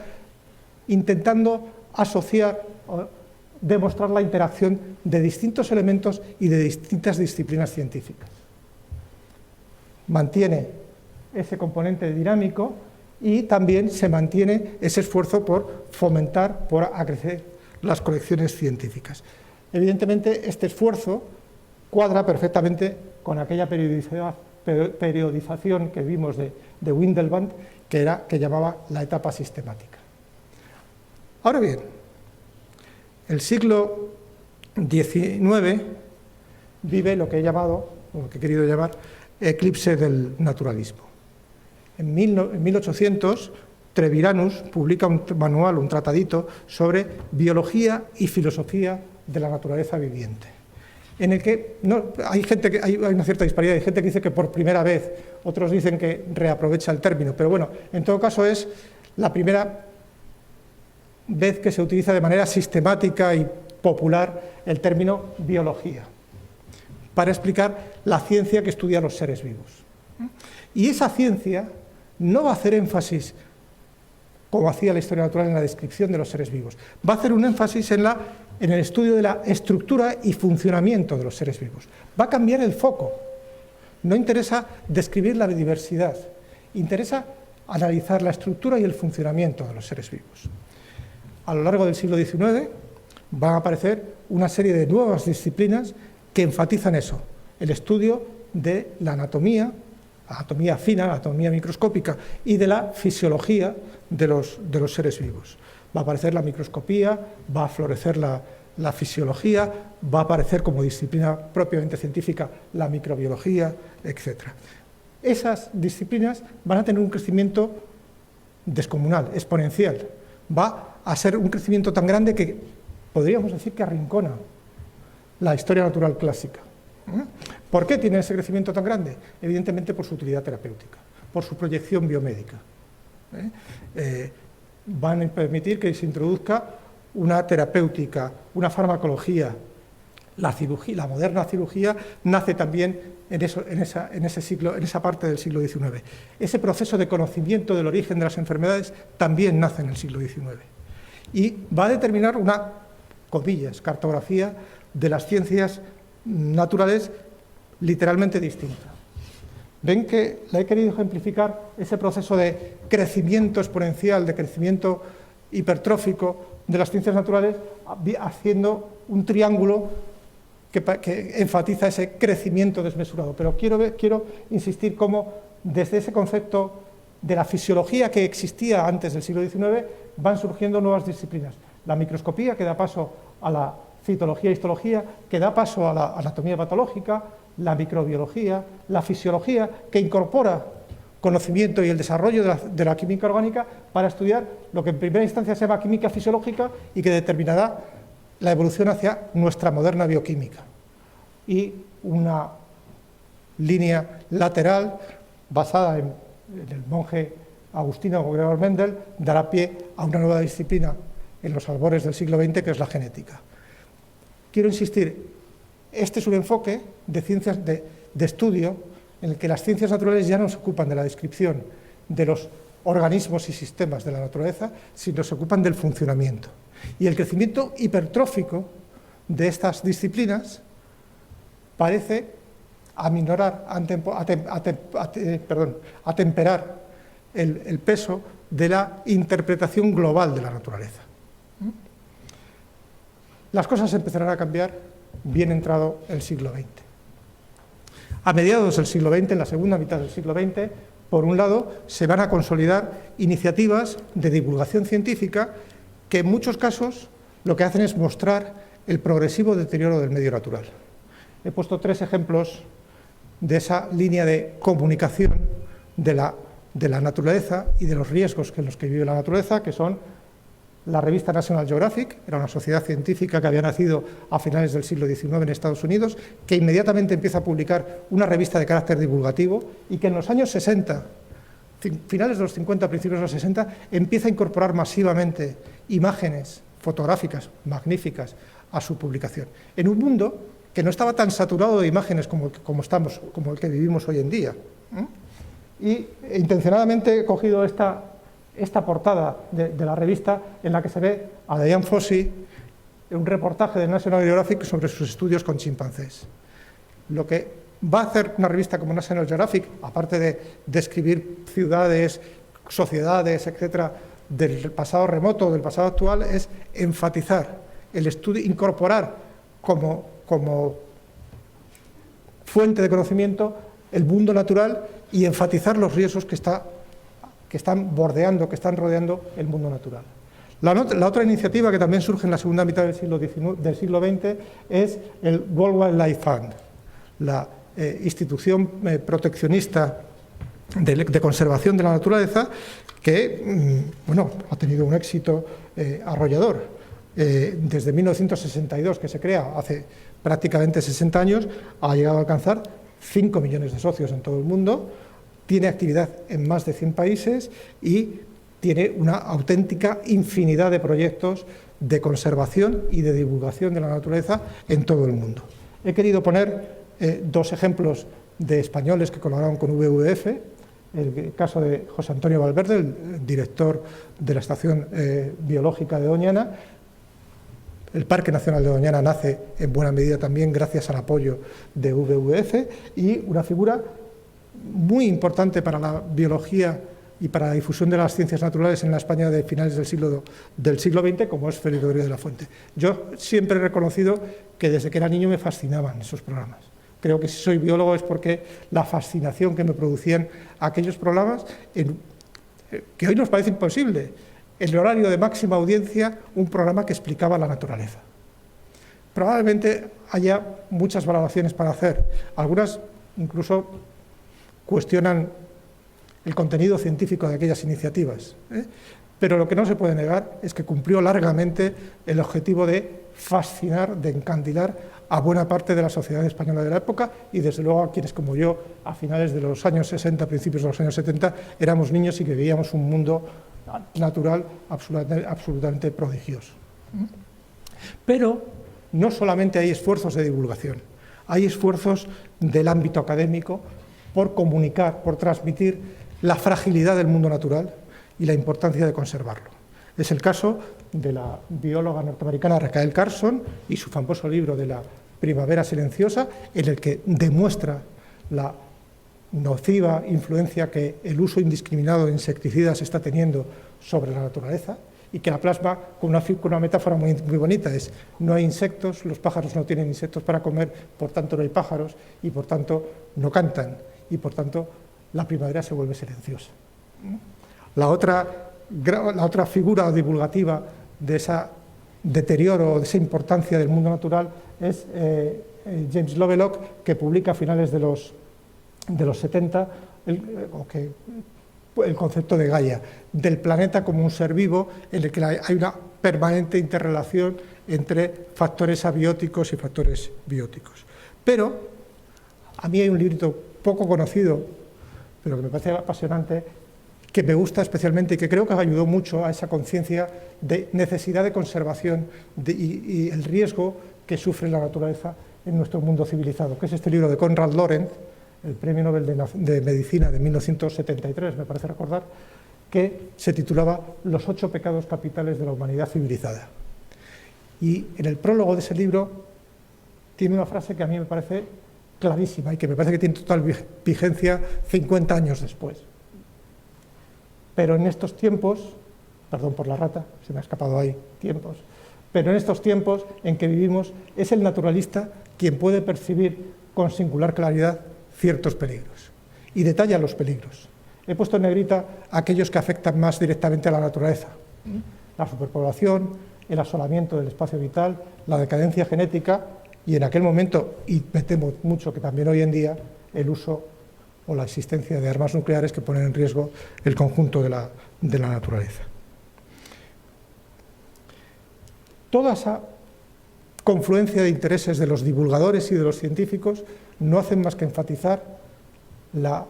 intentando asociar o demostrar la interacción de distintos elementos y de distintas disciplinas científicas. Mantiene ese componente dinámico y también se mantiene ese esfuerzo por fomentar, por acrecer las colecciones científicas. Evidentemente, este esfuerzo cuadra perfectamente con aquella periodización que vimos de Windelband, que llamaba la etapa sistemática. Ahora bien, el siglo XIX vive lo que he llamado, o lo que he querido llamar, eclipse del naturalismo. En 1800, Treviranus publica un manual, un tratadito, sobre biología y filosofía de la naturaleza viviente, en el que hay una cierta disparidad, hay gente que dice que por primera vez, otros dicen que reaprovecha el término, pero bueno, en todo caso es la primera vez que se utiliza de manera sistemática y popular el término biología, para explicar la ciencia que estudia los seres vivos. Y esa ciencia no va a hacer énfasis, como hacía la historia natural, en la descripción de los seres vivos. Va a hacer un énfasis en el estudio de la estructura y funcionamiento de los seres vivos. Va a cambiar el foco. No interesa describir la diversidad, interesa analizar la estructura y el funcionamiento de los seres vivos. A lo largo del siglo XIX van a aparecer una serie de nuevas disciplinas que enfatizan eso, el estudio de la anatomía fina, la anatomía microscópica y de la fisiología de los seres vivos. Va a aparecer la microscopía, va a florecer la fisiología, va a aparecer como disciplina propiamente científica la microbiología, etc. Esas disciplinas van a tener un crecimiento descomunal, exponencial. Va a ser un crecimiento tan grande que podríamos decir que arrincona la historia natural clásica. ¿Por qué tiene ese crecimiento tan grande? Evidentemente por su utilidad terapéutica, por su proyección biomédica. Van a permitir que se introduzca una terapéutica, una farmacología. La moderna cirugía nace también en esa parte del siglo XIX. Ese proceso de conocimiento del origen de las enfermedades también nace en el siglo XIX. Y va a determinar una, comillas, cartografía de las ciencias naturales literalmente distinta. Ven que le he querido ejemplificar ese proceso de crecimiento exponencial, de crecimiento hipertrófico de las ciencias naturales, haciendo un triángulo que enfatiza ese crecimiento desmesurado. Pero quiero insistir cómo desde ese concepto de la fisiología que existía antes del siglo XIX van surgiendo nuevas disciplinas. La microscopía, que da paso a la citología e histología, que da paso a la anatomía patológica, la microbiología, la fisiología, que incorpora conocimiento y el desarrollo de la química orgánica para estudiar lo que en primera instancia se llama química fisiológica y que determinará la evolución hacia nuestra moderna bioquímica. Y una línea lateral basada en el monje agustino Gregor Mendel dará pie a una nueva disciplina en los albores del siglo XX, que es la genética. Quiero insistir, este es un enfoque de ciencias de estudio en el que las ciencias naturales ya no se ocupan de la descripción de los organismos y sistemas de la naturaleza, sino se ocupan del funcionamiento. Y el crecimiento hipertrófico de estas disciplinas parece aminorar, atemperar el peso de la interpretación global de la naturaleza. Las cosas empezarán a cambiar bien entrado el siglo XX. A mediados del siglo XX, en la segunda mitad del siglo XX, por un lado, se van a consolidar iniciativas de divulgación científica que en muchos casos lo que hacen es mostrar el progresivo deterioro del medio natural. He puesto 3 ejemplos de esa línea de comunicación de la naturaleza y de los riesgos en los que vive la naturaleza, que son la revista National Geographic, era una sociedad científica que había nacido a finales del siglo XIX en Estados Unidos, que inmediatamente empieza a publicar una revista de carácter divulgativo y que en los años 60, finales de los 50, principios de los 60, empieza a incorporar masivamente imágenes fotográficas magníficas a su publicación. En un mundo que no estaba tan saturado de imágenes como el que vivimos hoy en día. Y intencionadamente he cogido esta portada de la revista en la que se ve a Dian Fossey en un reportaje de National Geographic sobre sus estudios con chimpancés. Lo que va a hacer una revista como National Geographic, aparte de describir ciudades, sociedades, etcétera, del pasado remoto, del pasado actual, es enfatizar el estudio, incorporar como fuente de conocimiento el mundo natural y enfatizar los riesgos que están bordeando, que están rodeando el mundo natural. La otra iniciativa que también surge en la segunda mitad del siglo XX es el World Wildlife Fund, la institución proteccionista de conservación de la naturaleza que ha tenido un éxito arrollador. Desde 1962, que se crea, hace prácticamente 60 años, ha llegado a alcanzar 5 millones de socios en todo el mundo, tiene actividad en más de 100 países y tiene una auténtica infinidad de proyectos de conservación y de divulgación de la naturaleza en todo el mundo. He querido poner 2 ejemplos de españoles que colaboraron con WWF, el caso de José Antonio Valverde, el director de la Estación Biológica de Doñana. El Parque Nacional de Doñana nace en buena medida también gracias al apoyo de WWF y una figura muy importante para la biología y para la difusión de las ciencias naturales en la España de finales del siglo XX, como es Félix Rodríguez de la Fuente. Yo siempre he reconocido que desde que era niño me fascinaban esos programas. Creo que si soy biólogo es porque la fascinación que me producían aquellos programas, que hoy nos parece imposible. En el horario de máxima audiencia, un programa que explicaba la naturaleza. Probablemente haya muchas valoraciones para hacer. Algunas incluso cuestionan el contenido científico de aquellas iniciativas, pero lo que no se puede negar es que cumplió largamente el objetivo de fascinar, de encandilar a buena parte de la sociedad española de la época y desde luego a quienes como yo, a finales de los años 60, principios de los años 70, éramos niños y que veíamos un mundo natural absolutamente prodigioso. Pero no solamente hay esfuerzos de divulgación, hay esfuerzos del ámbito académico por comunicar, por transmitir la fragilidad del mundo natural y la importancia de conservarlo. Es el caso de la bióloga norteamericana Rachel Carson y su famoso libro de la primavera silenciosa, en el que demuestra la nociva influencia que el uso indiscriminado de insecticidas está teniendo sobre la naturaleza y que la plasma con una metáfora muy bonita, es no hay insectos, los pájaros no tienen insectos para comer, por tanto no hay pájaros y por tanto no cantan y por tanto la primavera se vuelve silenciosa. La otra figura divulgativa de ese deterioro, de esa importancia del mundo natural es James Lovelock, que publica a finales de los 70 el concepto de Gaia, del planeta como un ser vivo en el que hay una permanente interrelación entre factores abióticos y factores bióticos. Pero a mí hay un librito poco conocido, pero que me parece apasionante, que me gusta especialmente y que creo que ayudó mucho a esa conciencia de necesidad de conservación y el riesgo que sufre la naturaleza en nuestro mundo civilizado, que es este libro de Konrad Lorenz, el Premio Nobel de Medicina de 1973, me parece recordar, que se titulaba Los 8 pecados capitales de la humanidad civilizada. Y en el prólogo de ese libro tiene una frase que a mí me parece clarísima y que me parece que tiene total vigencia 50 años después. Pero en estos tiempos, perdón por la rata, se me ha escapado ahí, tiempos, pero en estos tiempos en que vivimos es el naturalista quien puede percibir con singular claridad ciertos peligros y detalla los peligros. He puesto en negrita aquellos que afectan más directamente a la naturaleza: la superpoblación, el asolamiento del espacio vital, la decadencia genética y en aquel momento, y me temo mucho que también hoy en día, el uso o la existencia de armas nucleares que ponen en riesgo el conjunto de la naturaleza. Toda esa confluencia de intereses de los divulgadores y de los científicos no hacen más que enfatizar la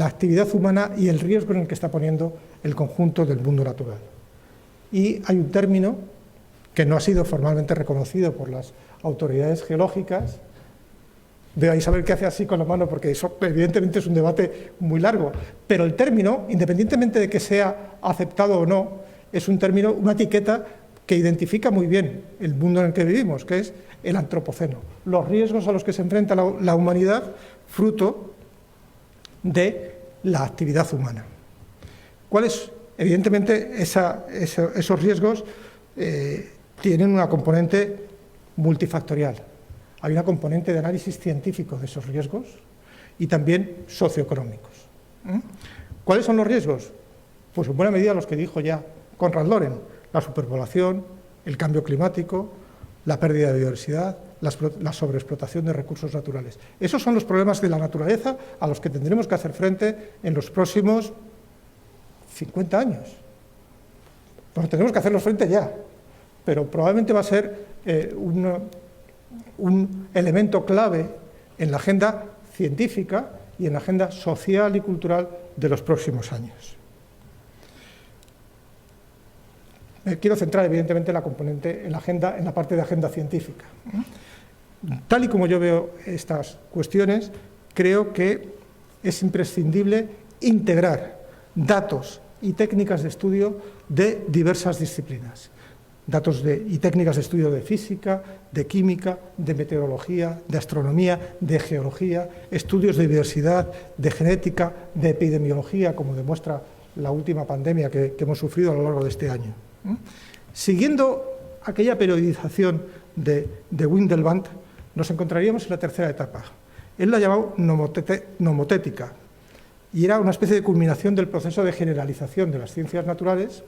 actividad humana y el riesgo en el que está poniendo el conjunto del mundo natural. Y hay un término que no ha sido formalmente reconocido por las autoridades geológicas. Veo a Isabel que hace así con la mano porque eso evidentemente es un debate muy largo, pero el término, independientemente de que sea aceptado o no, es un término, una etiqueta que identifica muy bien el mundo en el que vivimos, que es el antropoceno, los riesgos a los que se enfrenta la humanidad fruto de la actividad humana. ¿Cuáles? Evidentemente, esos riesgos tienen una componente multifactorial. Hay una componente de análisis científico de esos riesgos y también socioeconómicos. ¿Cuáles son los riesgos? Pues en buena medida los que dijo ya Konrad Lorenz: la superpoblación, el cambio climático, la pérdida de biodiversidad, la sobreexplotación de recursos naturales. Esos son los problemas de la naturaleza a los que tendremos que hacer frente en los próximos 50 años. Pues tenemos que hacerlos frente ya, pero probablemente va a ser un elemento clave en la agenda científica y en la agenda social y cultural de los próximos años. Quiero centrar evidentemente la componente en la parte de agenda científica. Tal y como yo veo estas cuestiones, creo que es imprescindible integrar datos y técnicas de estudio de diversas disciplinas. Datos y técnicas de estudio de física, de química, de meteorología, de astronomía, de geología, estudios de biodiversidad, de genética, de epidemiología, como demuestra la última pandemia que hemos sufrido a lo largo de este año. Siguiendo aquella periodización de Windelband, nos encontraríamos en la tercera etapa. Él la llamó nomotética, y era una especie de culminación del proceso de generalización de las ciencias naturales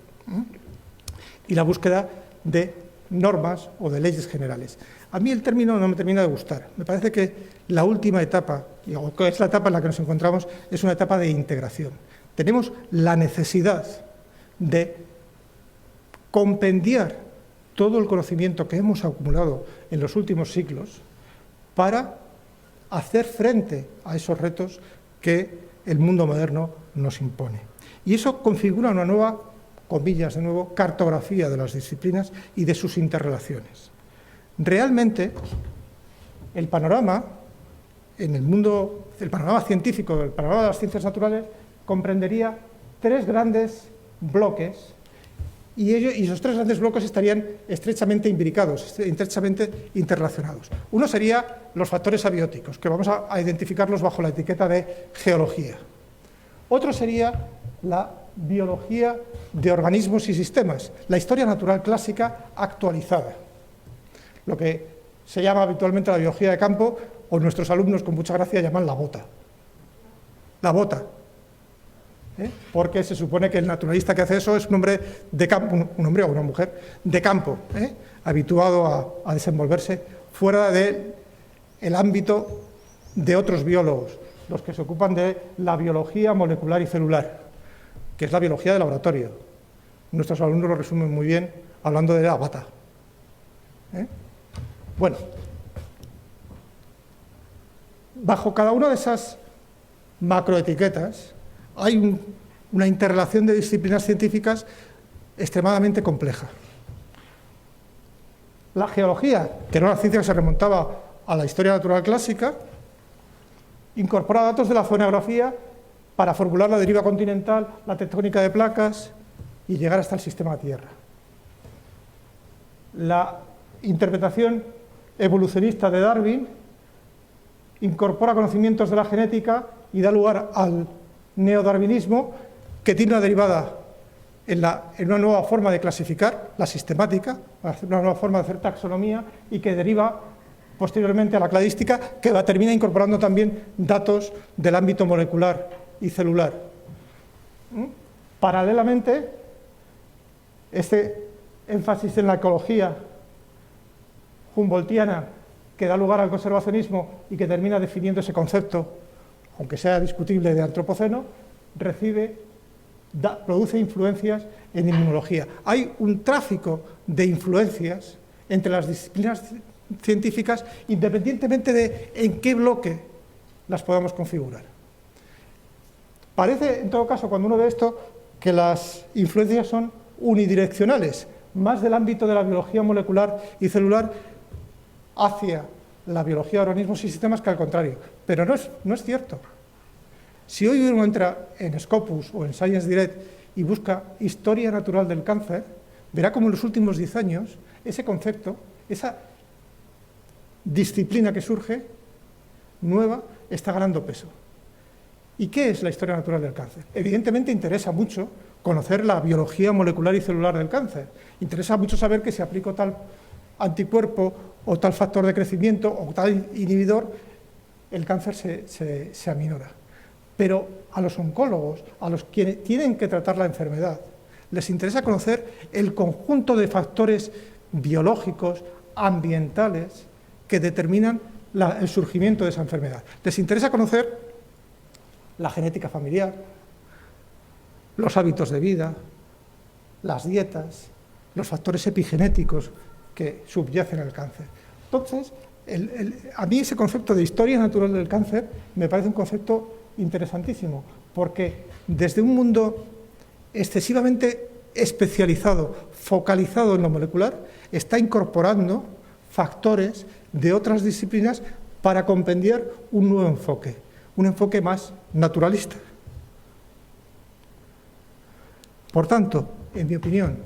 y la búsqueda de normas o de leyes generales. A mí el término no me termina de gustar. Me parece que la última etapa, o que es la etapa en la que nos encontramos, es una etapa de integración. Tenemos la necesidad de compendiar todo el conocimiento que hemos acumulado en los últimos siglos para hacer frente a esos retos que el mundo moderno nos impone. Y eso configura una nueva, comillas de nuevo, cartografía de las disciplinas y de sus interrelaciones. Realmente, el panorama en el mundo, el panorama científico, el panorama de las ciencias naturales, comprendería tres grandes bloques. Y esos tres grandes bloques estarían estrechamente imbricados, estrechamente interrelacionados. Uno sería los factores abióticos, que vamos a identificarlos bajo la etiqueta de geología. Otro sería la biología de organismos y sistemas, la historia natural clásica actualizada, lo que se llama habitualmente la biología de campo, o nuestros alumnos con mucha gracia llaman la bota. La bota. Porque se supone que el naturalista que hace eso es un hombre de campo, un hombre o una mujer de campo, habituado a desenvolverse fuera del ámbito de otros biólogos, los que se ocupan de la biología molecular y celular, que es la biología de laboratorio. Nuestros alumnos lo resumen muy bien hablando de la bata. Bueno, bajo cada una de esas macroetiquetas hay una interrelación de disciplinas científicas extremadamente compleja. La geología, que era una ciencia que se remontaba a la historia natural clásica, incorpora datos de la oceanografía para formular la deriva continental, la tectónica de placas y llegar hasta el sistema Tierra. La interpretación evolucionista de Darwin incorpora conocimientos de la genética y da lugar al neodarwinismo, que tiene una derivada en una nueva forma de clasificar, la sistemática, una nueva forma de hacer taxonomía, y que deriva posteriormente a la cladística, que termina incorporando también datos del ámbito molecular y celular. Paralelamente, este énfasis en la ecología humboldtiana, que da lugar al conservacionismo y que termina definiendo ese concepto, aunque sea discutible, de antropoceno, produce influencias en inmunología. Hay un tráfico de influencias entre las disciplinas científicas, independientemente de en qué bloque las podamos configurar. Parece, en todo caso, cuando uno ve esto, que las influencias son unidireccionales, más del ámbito de la biología molecular y celular hacia la biología de organismos y sistemas que al contrario. Pero no es cierto. Si hoy uno entra en Scopus o en Science Direct y busca historia natural del cáncer, verá como en los últimos 10 años ese concepto, esa disciplina que surge nueva, está ganando peso. ¿Y qué es la historia natural del cáncer? Evidentemente interesa mucho conocer la biología molecular y celular del cáncer. Interesa mucho saber que si aplico tal anticuerpo o tal factor de crecimiento o tal inhibidor, el cáncer se aminora. Pero a los oncólogos, a los que tienen que tratar la enfermedad, les interesa conocer el conjunto de factores biológicos, ambientales, que determinan el surgimiento de esa enfermedad. Les interesa conocer la genética familiar, los hábitos de vida, las dietas, los factores epigenéticos que subyacen al cáncer. Entonces, a mí ese concepto de historia natural del cáncer me parece un concepto interesantísimo, porque desde un mundo excesivamente especializado, focalizado en lo molecular, está incorporando factores de otras disciplinas para compendiar un nuevo enfoque, un enfoque más naturalista. Por tanto, en mi opinión,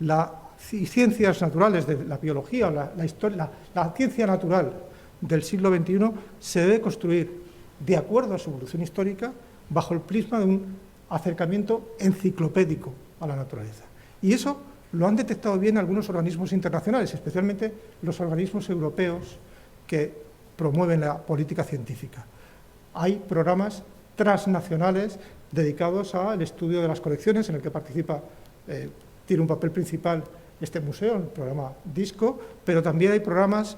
las ciencias naturales de la biología, la historia, la ciencia natural del siglo XXI se debe construir de acuerdo a su evolución histórica bajo el prisma de un acercamiento enciclopédico a la naturaleza. Y eso lo han detectado bien algunos organismos internacionales, especialmente los organismos europeos que promueven la política científica. Hay programas transnacionales dedicados al estudio de las colecciones, en el que participa, tiene un papel principal este museo, el programa DISCO, pero también hay programas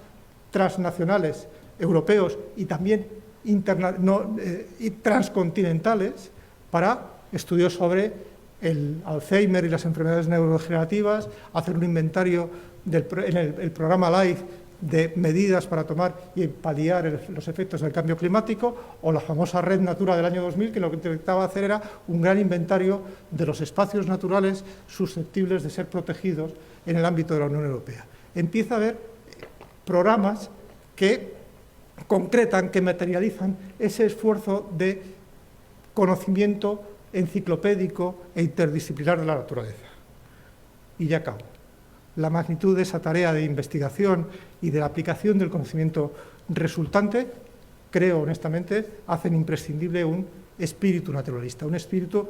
transnacionales europeos y también y transcontinentales para estudios sobre el Alzheimer y las enfermedades neurodegenerativas, hacer un inventario en el programa LIFE de medidas para tomar y paliar los efectos del cambio climático, o la famosa Red Natura del año 2000, que lo que intentaba hacer era un gran inventario de los espacios naturales susceptibles de ser protegidos en el ámbito de la Unión Europea. Empieza a haber programas que concretan, que materializan ese esfuerzo de conocimiento enciclopédico e interdisciplinar de la naturaleza. Y ya acabo. La magnitud de esa tarea de investigación y de la aplicación del conocimiento resultante, creo honestamente, hacen imprescindible un espíritu naturalista, un espíritu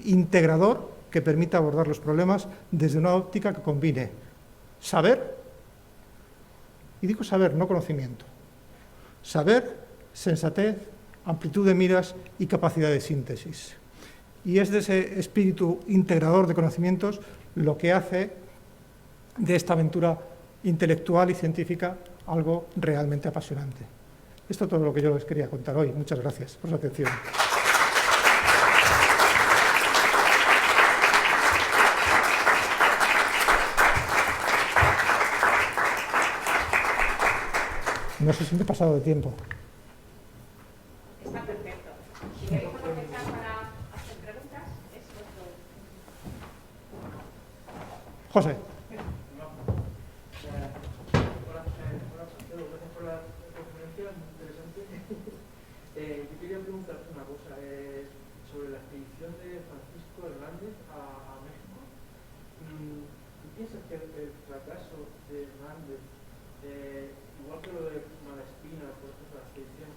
integrador que permita abordar los problemas desde una óptica que combine saber, y digo saber, no conocimiento, saber, sensatez, amplitud de miras y capacidad de síntesis. Y es de ese espíritu integrador de conocimientos lo que hace de esta aventura intelectual y científica algo realmente apasionante. Esto es todo lo que yo les quería contar hoy. Muchas gracias por su atención. No sé si me he pasado de tiempo. Está perfecto. Si queremos aprovechar para hacer preguntas, es vuestro. José. Yo quería preguntarte una cosa sobre la expedición de Francisco Hernández a México. ¿Tú piensas que el fracaso de Hernández, igual que lo de Malaspina, por ejemplo, la expedición,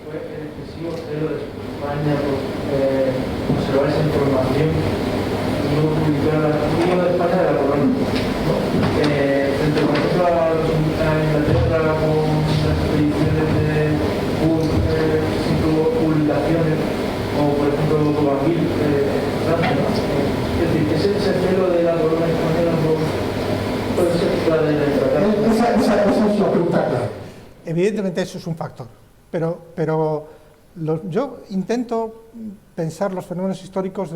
fue el excesivo celo de España por conservar esa información no publicada mínimo de España de la colonia, ¿no? Frente por ejemplo a Inglaterra con las expediciones de publicaciones o por ejemplo Bougainville Francia, ¿no? Es decir, ese celo de la colonia española puede ser clave en el tratado. Esa es la pregunta clara. Evidentemente eso es un factor, pero yo intento pensar los fenómenos históricos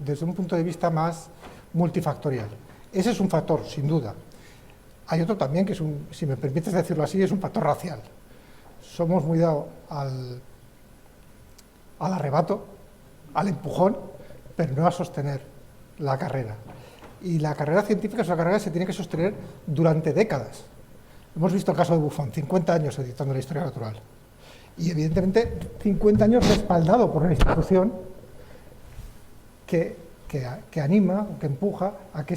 desde un punto de vista más multifactorial. Ese es un factor, sin duda. Hay otro también que es si me permites decirlo así, es un factor racial. Somos muy dados al arrebato, al empujón, pero no a sostener la carrera. Y la carrera científica es una carrera que se tiene que sostener durante décadas. Hemos visto el caso de Buffon, 50 años editando la historia natural. Y evidentemente 50 años respaldado por una institución que anima, que empuja a que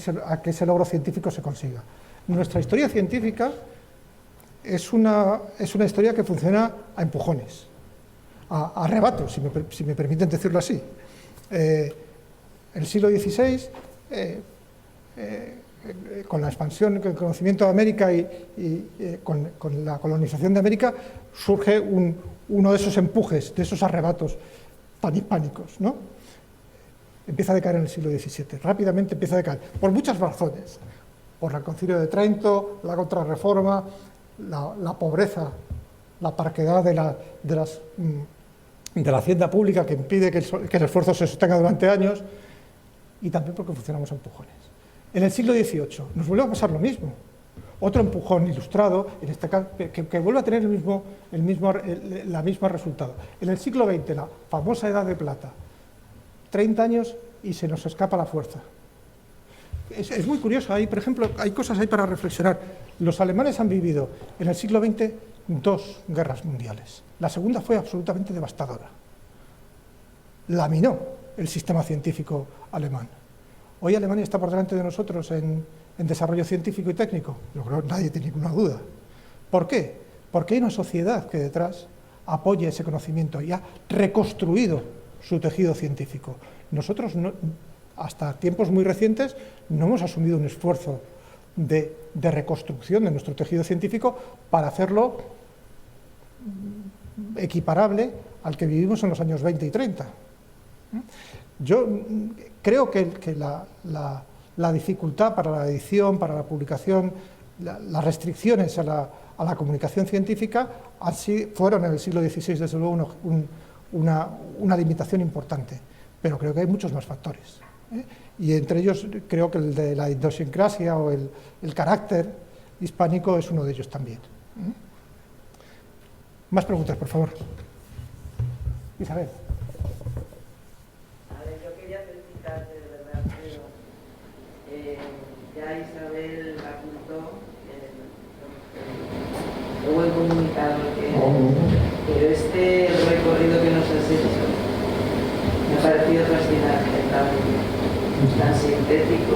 ese logro científico se consiga. Nuestra historia científica es una historia que funciona a empujones, a arrebatos, si me permiten decirlo así. El siglo XVI, con la expansión, con el conocimiento de América y con la colonización de América, surge uno de esos empujes, de esos arrebatos panhispánicos, ¿no? Empieza a decaer en el siglo XVII, rápidamente empieza a decaer, por muchas razones, por el Concilio de Trento, la Contrarreforma, la pobreza, la parquedad de la hacienda pública que impide que el esfuerzo se sostenga durante años, y también porque funcionamos a empujones. En el siglo XVIII nos vuelve a pasar lo mismo. Otro empujón ilustrado, en este caso, que vuelve a tener la misma resultado. En el siglo XX, la famosa Edad de Plata, 30 años y se nos escapa la fuerza. Es muy curioso, por ejemplo, hay cosas ahí para reflexionar. Los alemanes han vivido en el siglo XX 2 guerras mundiales. La segunda fue absolutamente devastadora. Laminó el sistema científico alemán. Hoy Alemania está por delante de nosotros en desarrollo científico y técnico. Yo creo que nadie tiene ninguna duda. ¿Por qué? Porque hay una sociedad que detrás apoya ese conocimiento y ha reconstruido su tejido científico. Nosotros, hasta tiempos muy recientes, no hemos asumido un esfuerzo de reconstrucción de nuestro tejido científico para hacerlo equiparable al que vivimos en los años 20 y 30. Yo creo que la dificultad para la edición, para la publicación, las restricciones a la comunicación científica fueron en el siglo XVI, desde luego, una limitación importante, pero creo que hay muchos más factores, ¿eh? Y entre ellos creo que el de la idiosincrasia o el carácter hispánico es uno de ellos también. Más preguntas, por favor. Isabel. Yo quería felicitarte, de verdad, pero ya Isabel apuntó lo buen comunicado pero este recorrido que nos has hecho me ha parecido fascinante, tan sintético,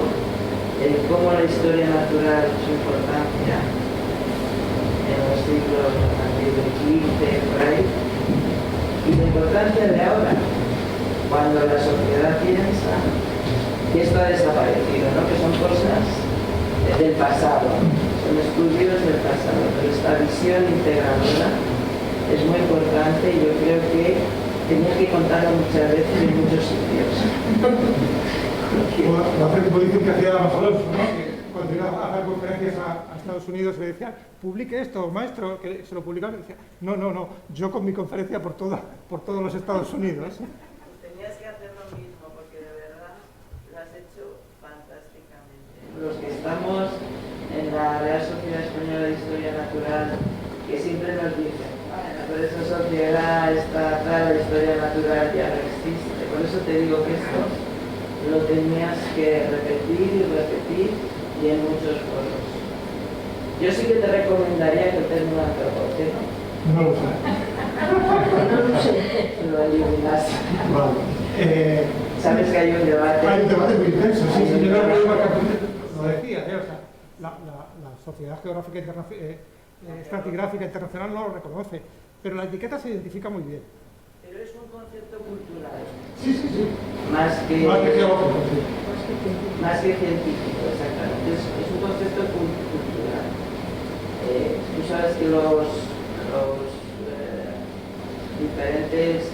cómo la historia natural, su importancia en los siglos XV, por ahí, y la importancia de ahora, cuando la sociedad piensa que esto ha desaparecido, ¿no? Que son cosas del pasado, son estudios del pasado, pero esta visión integradora es muy importante y yo creo que tenía que contarlo muchas veces en muchos sitios. La política que hacía Alonso, ¿no? Que cuando iba a hacer conferencias a Estados Unidos le decía, publique esto, maestro, que se lo publicaba, y decía, no, yo con mi conferencia por todos los Estados Unidos. Tenías que hacer lo mismo, porque de verdad lo has hecho fantásticamente. Los que estamos en la Real Sociedad Española de Historia Natural, que siempre nos dicen, pero esa sociedad está atrás, la historia natural ya no existe. Por eso te digo que esto lo tenías que repetir y en muchos foros. Yo sí que te recomendaría que tengas un antropógeno. No lo sé. No lo sé. Lo eliminas. Vale. Sabes que hay un debate. Hay un debate muy intenso, sí, yo lo decía, o sea, la Sociedad Geográfica Estratigráfica Internacional no lo reconoce, pero la etiqueta se identifica muy bien. Pero es un concepto cultural. Sí. más que geológico, sí. Más que científico, exactamente. Es un concepto cultural. Tú sabes que los diferentes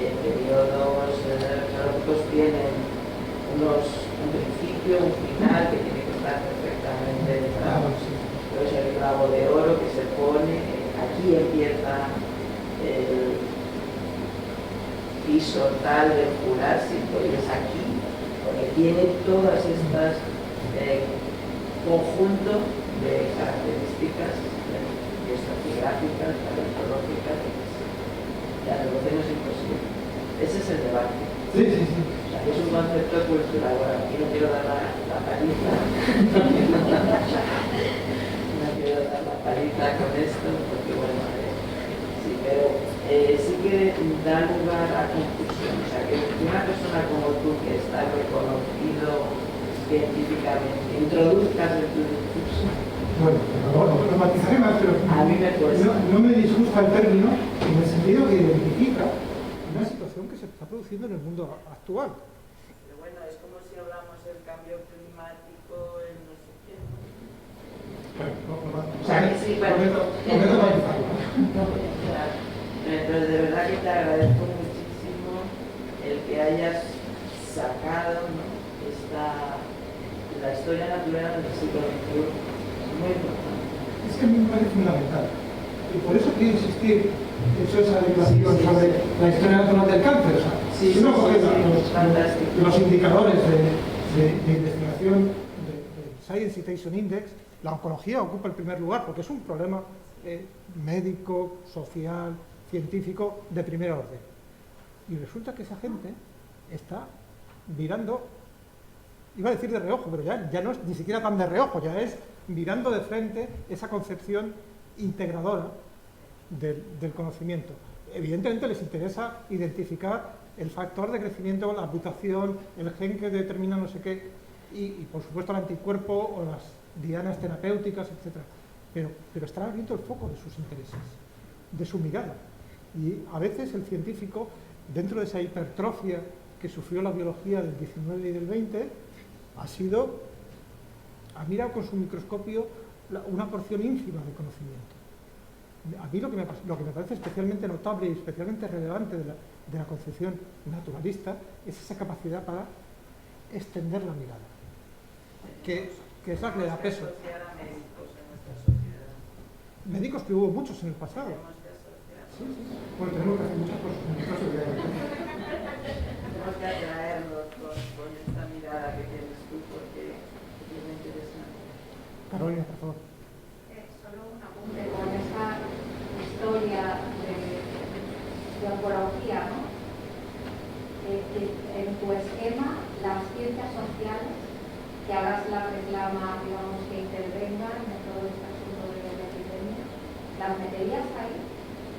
periodos geológicos tienen un principio, un final que tiene que estar perfectamente claro. Entonces el clavo de oro que se pone, aquí empieza el piso tal del Jurásico y es aquí, porque tiene todas estas conjunto de características estratigráficas, paleontológicas, la revolución es imposible. Ese es el debate. Sí, sí, sí. O sea, es un concepto cultural. Bueno, aquí no quiero dar la paliza. No quiero dar la paliza con esto, porque bueno, sí, pero sí que da lugar a confusión. O sea, que una persona como tú, que está reconocido científicamente, introduzcas en tu discurso. Bueno, lo matizaré más, pero a mí no me disgusta el término en el sentido que identifica una situación que se está produciendo en el mundo actual. Pero bueno, es como si hablamos del cambio climático en no sé qué. O sea, sí, prometo matizarlo. Pero de verdad que te agradezco muchísimo el que hayas sacado, ¿no?, la historia natural del siglo XXI. Muy importante. Es que a mí me parece fundamental. Y por eso quiero insistir, he hecho esa declaración sobre la historia natural del cáncer. O sea, si uno coge los indicadores de investigación del Science Citation Index, la oncología ocupa el primer lugar porque es un problema médico, social, científico de primer orden. Y resulta que esa gente está mirando, iba a decir de reojo, pero ya no es ni siquiera tan de reojo, ya es mirando de frente esa concepción integradora del conocimiento. Evidentemente les interesa identificar el factor de crecimiento, la mutación, el gen que determina no sé qué, y por supuesto el anticuerpo o las dianas terapéuticas, etc. Pero está abierto el foco de sus intereses, de su mirada. Y a veces el científico, dentro de esa hipertrofia que sufrió la biología del 19 y del 20, ha mirado con su microscopio una porción ínfima de conocimiento. A mí lo que me parece especialmente notable y especialmente relevante de la concepción naturalista es esa capacidad para extender la mirada, que es la que le da peso. Médicos que hubo muchos en el pasado. Sí. Bueno, tenemos que hacer muchas cosas en el caso de... Tenemos que atraerlos con esta mirada que tienes tú, porque es muy interesante. Carolina, por favor. Solo un apunte con esa historia de oncología, ¿no? En tu esquema, las ciencias sociales, que ahora se las reclama, digamos, que intervengan en todo este asunto de la epidemia, ¿las meterías ahí?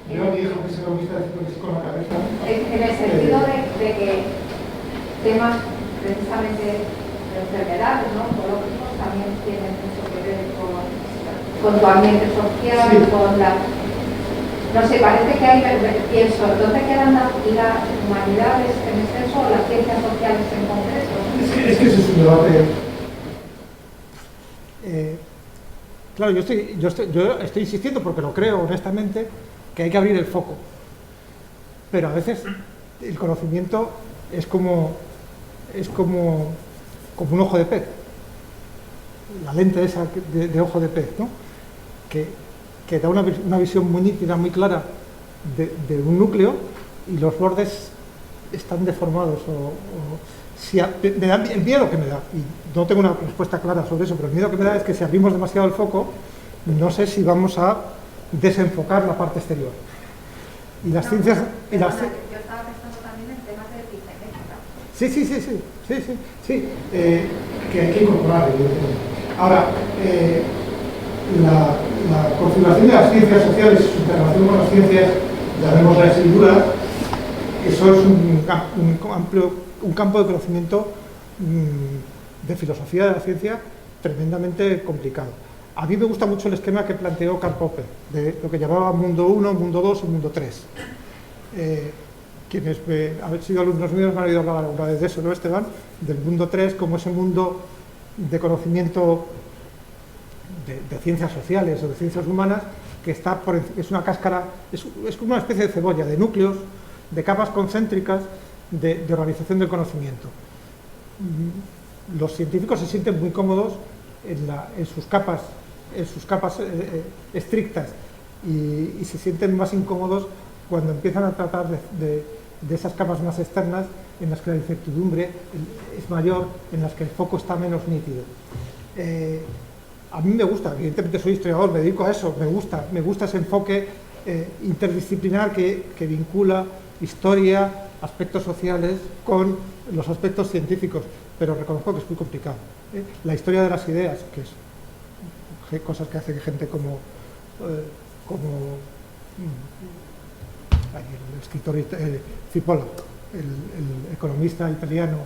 Yo dijo que se lo viste con la cabeza. En el sentido de que temas precisamente de enfermedades, ¿no?, oncológicos, también tienen mucho que ver con tu ambiente social, sí. Con la... No sé, parece que hay, pienso, ¿dónde quedan las humanidades en exceso o las ciencias sociales en concreto? Es que ese es un debate. Claro, yo estoy insistiendo porque lo creo honestamente, que hay que abrir el foco. Pero a veces el conocimiento es como un ojo de pez. La lente esa de ojo de pez, ¿no? Que da una visión muy nítida, muy clara de un núcleo, y los bordes están deformados. Me da el miedo que me da, y no tengo una respuesta clara sobre eso, pero el miedo que me da es que si abrimos demasiado el foco, no sé si vamos a desenfocar la parte exterior. Y las ciencias... Yo estaba pensando también en temas de epigenética. Sí, que hay que incorporar, evidentemente. Ahora, la configuración de las ciencias sociales y su interrelación con las ciencias, llamémosla sin duda, eso es un campo de conocimiento de filosofía de la ciencia tremendamente complicado. A mí me gusta mucho el esquema que planteó Karl Popper, de lo que llamaba mundo 1, mundo 2 y mundo 3. quienes han sido alumnos míos me han oído hablar alguna vez de eso, ¿no, Esteban? Del mundo 3 como ese mundo de conocimiento de ciencias sociales o de ciencias humanas que está es una cáscara, es como una especie de cebolla, de núcleos, de capas concéntricas de organización del conocimiento. Los científicos se sienten muy cómodos en sus capas estrictas y se sienten más incómodos cuando empiezan a tratar de esas capas más externas en las que la incertidumbre es mayor, en las que el foco está menos nítido. A mí me gusta, evidentemente soy historiador, me dedico a eso, me gusta ese enfoque interdisciplinar que vincula historia, aspectos sociales con los aspectos científicos, pero reconozco que es muy complicado. La historia de las ideas, que es cosas que hace gente como el escritor Cipolla, el economista italiano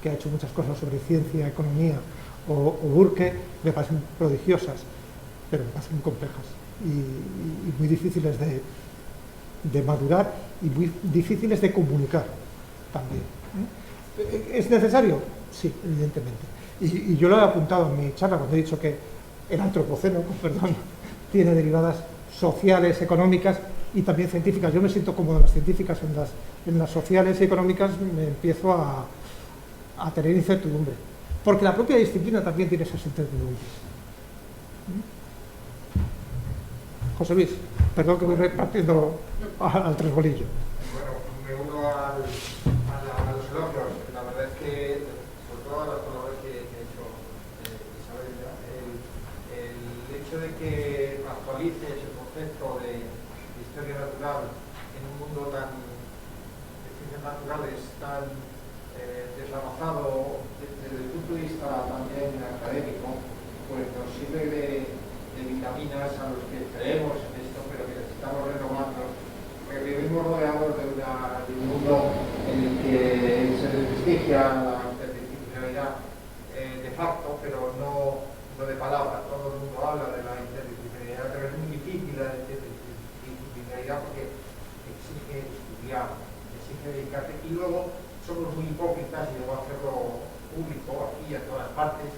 que ha hecho muchas cosas sobre ciencia, economía, o Burke, me parecen prodigiosas, pero me parecen muy complejas y muy difíciles de madurar y muy difíciles de comunicar también. ¿Es necesario? Sí, evidentemente. Y yo lo he apuntado en mi charla cuando he dicho que el antropoceno, perdón, tiene derivadas sociales, económicas y también científicas. Yo me siento cómodo en las científicas, en las sociales y económicas me empiezo a tener incertidumbre, porque la propia disciplina también tiene esas incertidumbres. José Luis, perdón que voy repartiendo al tresbolillo. Bueno, me uno a los elogios. La verdad es que, sobre todo a las palabras que ha hecho Isabel, el hecho de que actualice ese concepto de historia natural en un mundo de ciencias naturales tan desavanzado desde el punto de vista también académico, pues nos sirve de vitaminas a los que creemos en esto, pero que necesitamos renovarnos, porque vivimos rodeados de un mundo en el que se desprestigia la interdisciplinaridad de facto, pero no de palabra. Todo el mundo habla de la interdisciplinaridad, pero es muy difícil la interdisciplinaridad porque exige estudiar, exige dedicarse, y luego somos muy hipócritas, y debo hacerlo público aquí y a todas partes,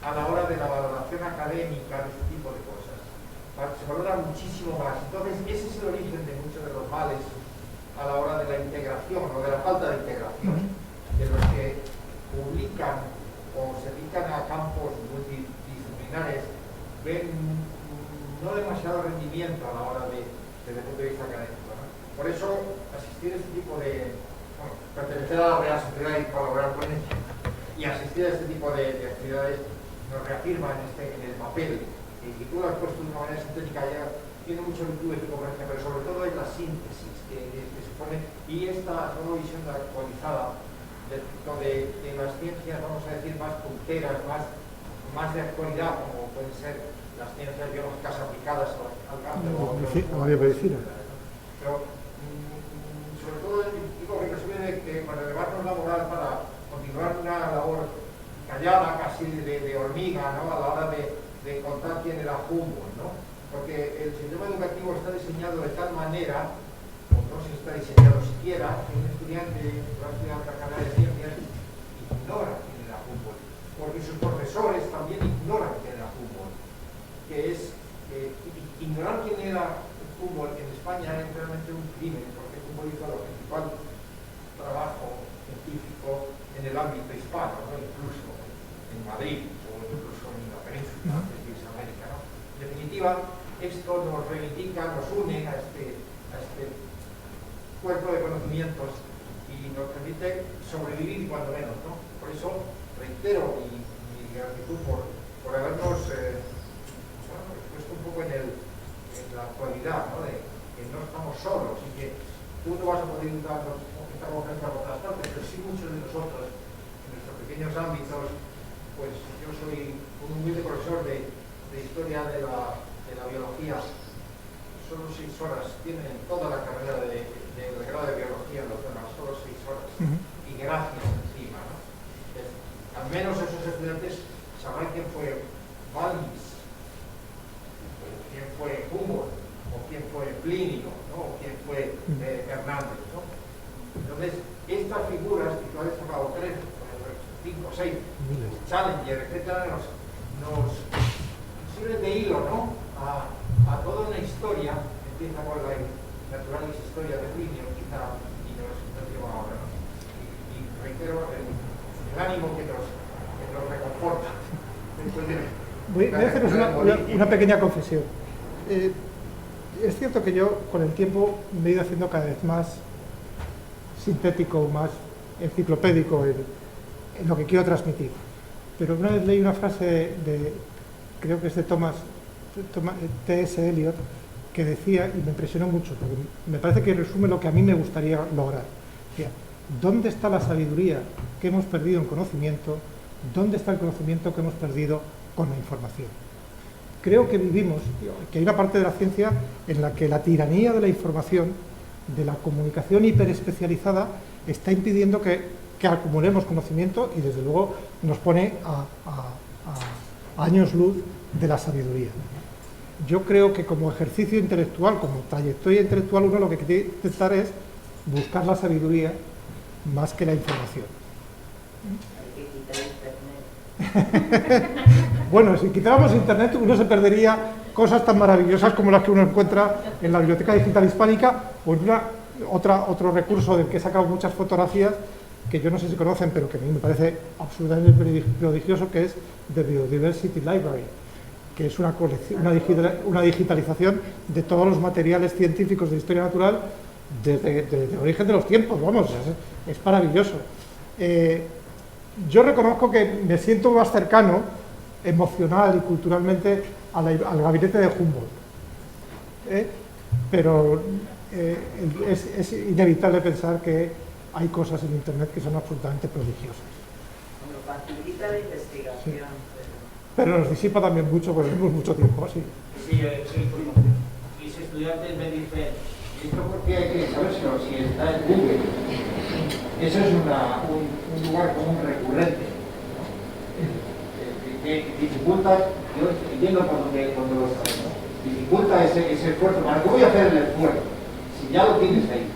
a la hora de la valoración académica de este tipo de cosas. Se valora muchísimo más. Entonces, ese es el origen de muchos de los males a la hora de la integración o de la falta de integración, de los que publican o se dedican a campos multidisciplinares, ven no demasiado rendimiento a la hora desde el punto de vista académico, ¿no? Por eso, asistir a este tipo pertenecer a la Real Sociedad y colaborar con ella, y asistir a este tipo de actividades nos reafirma en el papel, y tú lo has puesto de una manera sintética, ya tiene muchas virtudes de convergencia, pero sobre todo es la síntesis que se pone, y esta nueva visión actualizada de las ciencias, vamos a decir, más punteras, más de actualidad, como pueden ser las ciencias biológicas aplicadas al campo o a la medicina. Pero sobre todo digo que resume que para elevarnos la moral, para continuar una labor callada, casi de hormiga, ¿no? A la hora de contar quién era Humboldt, ¿no? Porque el sistema educativo está diseñado de tal manera, o no se está diseñado siquiera, que un estudiante que va a estudiar otra carrera de ciencias ignora quién era Humboldt, porque sus profesores también ignoran quién era Humboldt, que es ignorar quién era Humboldt en España es realmente un crimen, porque Humboldt hizo el principal trabajo científico en el ámbito hispano, ¿no? Incluso en Madrid o incluso en la península de América, ¿no? En definitiva, esto nos reivindica, nos une a este cuerpo de conocimientos y nos permite sobrevivir cuando menos, ¿no? Por eso reitero mi gratitud por habernos puesto un poco en la actualidad, ¿no? De que no estamos solos y que tú no vas a poder darnos esta conferencia por todas partes, pero sí muchos de nosotros en nuestros pequeños ámbitos. Pues yo soy un humilde profesor de historia de la biología. Solo 6 horas tienen toda la carrera del grado de biología en los demás, solo 6 horas. Y gracias encima, ¿no? Al menos esos estudiantes sabrán quién fue Balmis, quién fue Humboldt, o quién fue Plinio, ¿no? O quién fue Hernández, ¿no? Challenger, etcétera, nos sirven de hilo, ¿no? A toda una historia, empieza con la natural historia de Plinio, quizá, y nos lleva ahora, ¿no? Y reitero el ánimo que nos reconforta. Voy a haceros una pequeña confesión. Es cierto que yo, con el tiempo, me he ido haciendo cada vez más sintético, más enciclopédico en lo que quiero transmitir. Pero una vez leí una frase creo que es de T.S. Eliot, que decía, y me impresionó mucho, porque me parece que resume lo que a mí me gustaría lograr. Decía, ¿dónde está la sabiduría que hemos perdido en conocimiento? ¿Dónde está el conocimiento que hemos perdido con la información? Creo que vivimos, que hay una parte de la ciencia en la que la tiranía de la información, de la comunicación hiperespecializada, está impidiendo que acumulemos conocimiento y desde luego nos pone a años luz de la sabiduría. Yo creo que como ejercicio intelectual, como trayectoria intelectual, uno lo que quiere intentar es buscar la sabiduría más que la información. Bueno, si quitáramos internet uno se perdería cosas tan maravillosas como las que uno encuentra en la Biblioteca Digital Hispánica o en otro recurso del que he sacado muchas fotografías que yo no sé si conocen, pero que a mí me parece absolutamente prodigioso, que es The Biodiversity Library, que es una digitalización de todos los materiales científicos de historia natural desde el origen de los tiempos, vamos, es maravilloso. Yo reconozco que me siento más cercano, emocional y culturalmente, al gabinete de Humboldt. Pero es inevitable pensar que hay cosas en Internet que son absolutamente prodigiosas. Bueno, facilita la investigación. Sí. Pero nos disipa también mucho, porque tenemos mucho tiempo así. Sí, soy información. Mis estudiantes me dicen, ¿esto por qué hay que sabérselo si está en Google? Eso es un lugar común recurrente, ¿no? Que dificulta, yo entiendo cuando lo sabes, ¿no? Dificulta ese esfuerzo. ¿Para qué voy a hacer el esfuerzo? Si ya lo tienes ahí.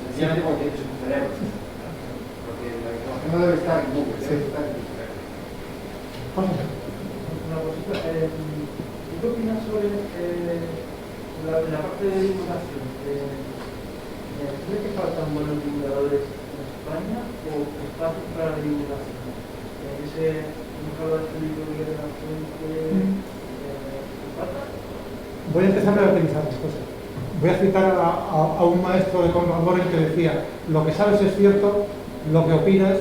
Sencillamente porque tienes un cerebro. Porque la información no debe estar en Google, debe estar en tu cerebro. Una cosita, ¿qué opinas sobre la parte de divulgación? ¿Crees que faltan buenos divulgadores en España o espacios para la divulgación? Hemos hablado de este libro de la fuente, ¿falta? Voy a empezar a utilizar las cosas. Voy a citar a un maestro de Conrad que decía: lo que sabes es cierto, lo que opinas.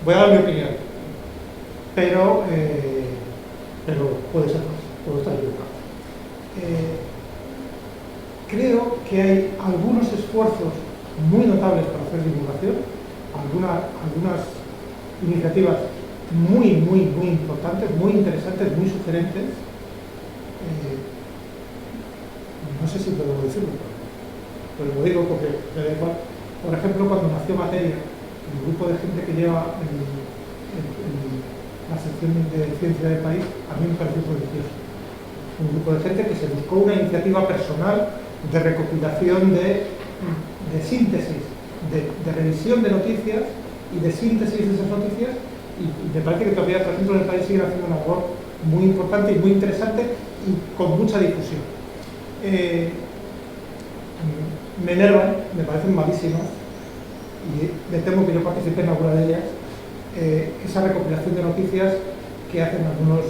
Voy a dar mi opinión, pero puede ser más, puedo estar equivocado. Creo que hay algunos esfuerzos muy notables para hacer divulgación, algunas iniciativas muy importantes, muy interesantes, muy sugerentes. No sé si puedo decirlo, pero lo digo porque me da igual. Por ejemplo, cuando nació Materia, el grupo de gente que lleva la sección de ciencia del país, a mí me pareció prodigioso. Un grupo de gente que se buscó una iniciativa personal de recopilación, de síntesis, de revisión de noticias y de síntesis de esas noticias, y me parece que todavía, por ejemplo, en el país siguen haciendo una labor muy importante y muy interesante y con mucha difusión. Me enervan, me parecen malísimas, y me temo que yo participé en alguna de ellas, esa recopilación de noticias que hacen algunos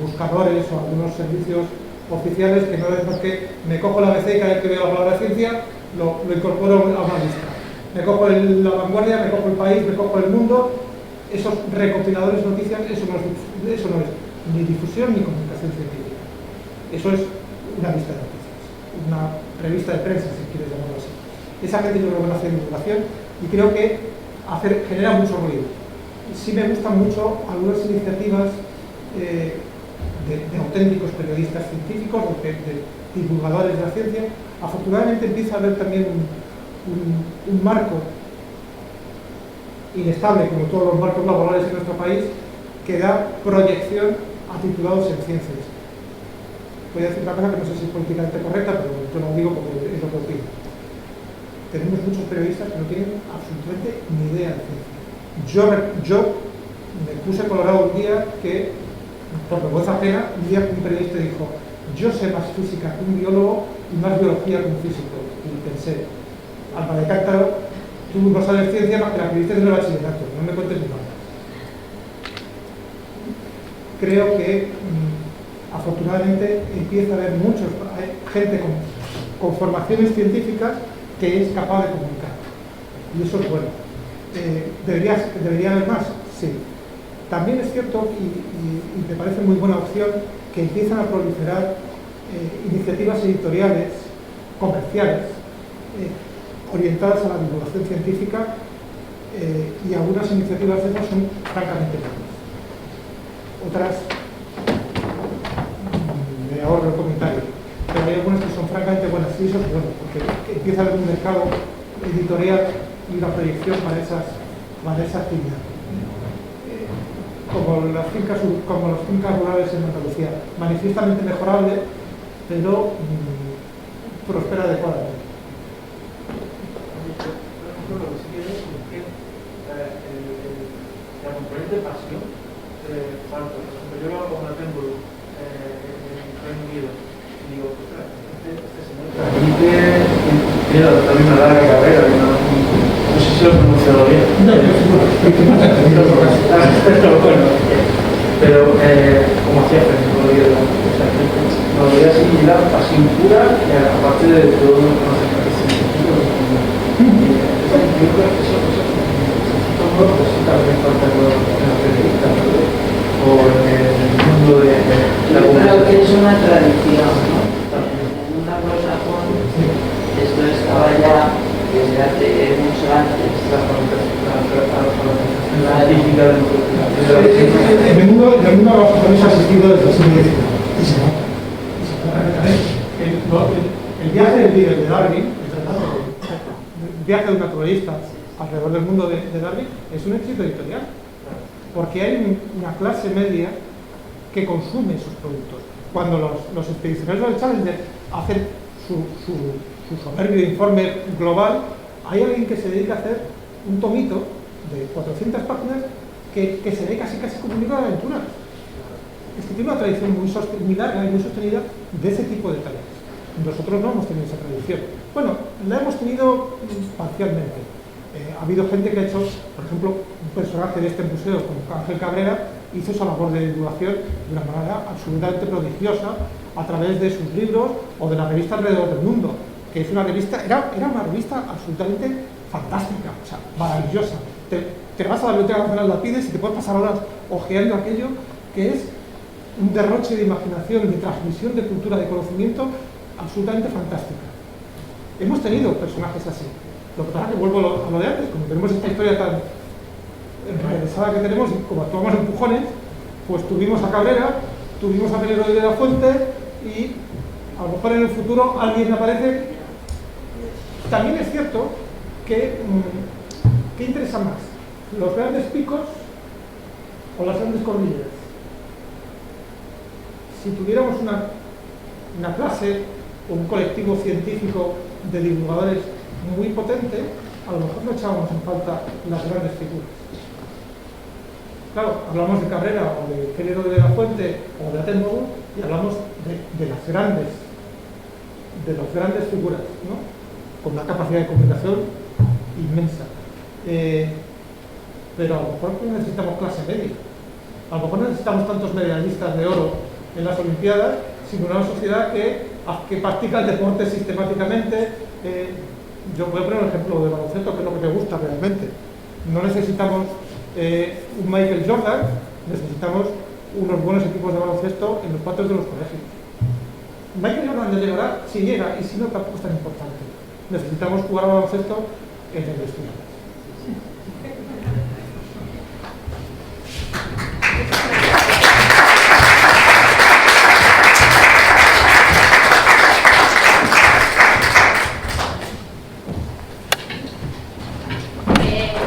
buscadores o algunos servicios oficiales, que no es más que me cojo la ABC y cada vez que veo la palabra ciencia lo incorporo a una lista. Me cojo La Vanguardia, me cojo El País, me cojo El Mundo. Esos recopiladores de noticias, eso no es ni difusión ni comunicación científica. Eso es una lista de noticias, una revista de prensa, si quieres llamarlo así. Esa gente yo creo que no hace divulgación y creo que genera mucho ruido. Sí me gustan mucho algunas iniciativas de auténticos periodistas científicos, de divulgadores de la ciencia. Afortunadamente empieza a haber también un marco inestable, como todos los marcos laborales en nuestro país, que da proyección a titulados en ciencias. Voy a decir una cosa que no sé si es políticamente correcta, pero yo lo digo porque es lo que opino. tenemos muchos periodistas que no tienen absolutamente ni idea de ciencia. Yo me puse colorado un día que, por vergüenza ajena, un día un periodista dijo: yo sé más física que un biólogo y más biología que un físico. Y pensé: Alba de Cántaro, tú no sabes ciencia más que la que viste en el bachillerato, no me cuentes ni más. Creo que afortunadamente empieza a haber hay gente con formaciones científicas que es capaz de comunicar, y eso es bueno. ¿Debería haber más? Sí. También es cierto, y me parece muy buena opción, que empiezan a proliferar iniciativas editoriales, comerciales, orientadas a la divulgación científica, y algunas iniciativas de esas son francamente buenas. Otras, me ahorro el comentario, pero hay algunas que son francamente buenas, y eso es bueno, porque empieza a haber un mercado editorial y una proyección para esa actividad. Como las fincas rurales en Andalucía, manifiestamente mejorable, pero prospera adecuadamente. Lo que sí que es que la componente de pasión falta. Por ejemplo, yo cuando la tengo en Reino Unido, digo: este señor tiene también una larga carrera, no sé si lo he pronunciado bien. Pero como hacía Fernando, no lo veía así, y la pasión pura, y aparte de todo lo que nos parece científico. Yo creo que eso también falta en los periodistas, o en el mundo de la comunicación. Yo creo que es una tradición, ¿no? En una anglosajón esto estaba ya desde hace mucho antes. La típica de En el mundo anglosajón se ha asistido desde el siglo XIX. El viaje de Darwin, el viaje de un naturalista alrededor del mundo de Darwin, es un éxito editorial, porque hay una clase media que consume sus productos. Cuando los expedicionarios del Challenger hacen su soberbio informe global, hay alguien que se dedica a hacer un tomito de 400 páginas que se ve casi como un libro de aventuras. Es que tiene una tradición muy larga y muy sostenida de ese tipo de tareas. Nosotros no hemos tenido esa tradición. Bueno, la hemos tenido parcialmente. Ha habido gente que ha hecho, por ejemplo, un personaje de este museo, como Ángel Cabrera, hizo esa labor de divulgación de una manera absolutamente prodigiosa a través de sus libros o de la revista Alrededor del Mundo, que es una revista, era una revista absolutamente fantástica, o sea, maravillosa. Te vas a la Biblioteca Nacional, la pides y te puedes pasar horas hojeando aquello, que es un derroche de imaginación, de transmisión de cultura, de conocimiento absolutamente fantástica. Hemos tenido personajes así. Lo que pasa es que vuelvo a lo de antes, como tenemos esta historia tan enrevesada que tenemos y como actuamos empujones, pues tuvimos a Cabrera, tuvimos a Pelero de la Fuente y a lo mejor en el futuro alguien aparece. También es cierto que ¿qué interesa más? ¿Los grandes picos o las grandes cordilleras? Si tuviéramos una clase o un colectivo científico de divulgadores muy potente, a lo mejor no echábamos en falta las grandes figuras. Claro, hablamos de Cabrera o de Pelero de la Fuente o de Attenborough y hablamos de las grandes figuras, ¿no? Con una capacidad de comunicación inmensa. Pero a lo mejor no necesitamos clase media. A lo mejor no necesitamos tantos medallistas de oro en las Olimpiadas, sino una sociedad que practica el deporte sistemáticamente. Yo voy a poner un ejemplo de baloncesto, que es lo que me gusta realmente. No necesitamos un Michael Jordan, necesitamos unos buenos equipos de baloncesto en los patios de los colegios. Michael Jordan ya llegará, si llega, y si no, tampoco es tan importante. Necesitamos jugar a baloncesto en el estudio.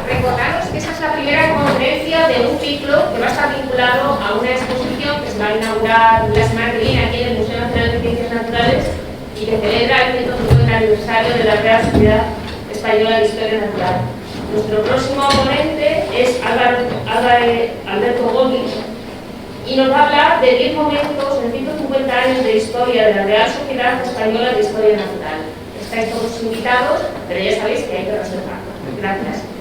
Recordaros que esa es la primera conferencia de un ciclo que va a estar vinculado a una exposición que se va a inaugurar la semana que viene aquí en el Museo Nacional de Ciencias Naturales y que celebra el 150 aniversario de la Real Sociedad Española Española de Historia Natural. Nuestro próximo ponente es Alberto Gómez y nos va a hablar de 10 momentos en 150 años de historia de la Real Sociedad Española de Historia Natural. Estáis todos invitados, pero ya sabéis que hay que reservar. Gracias.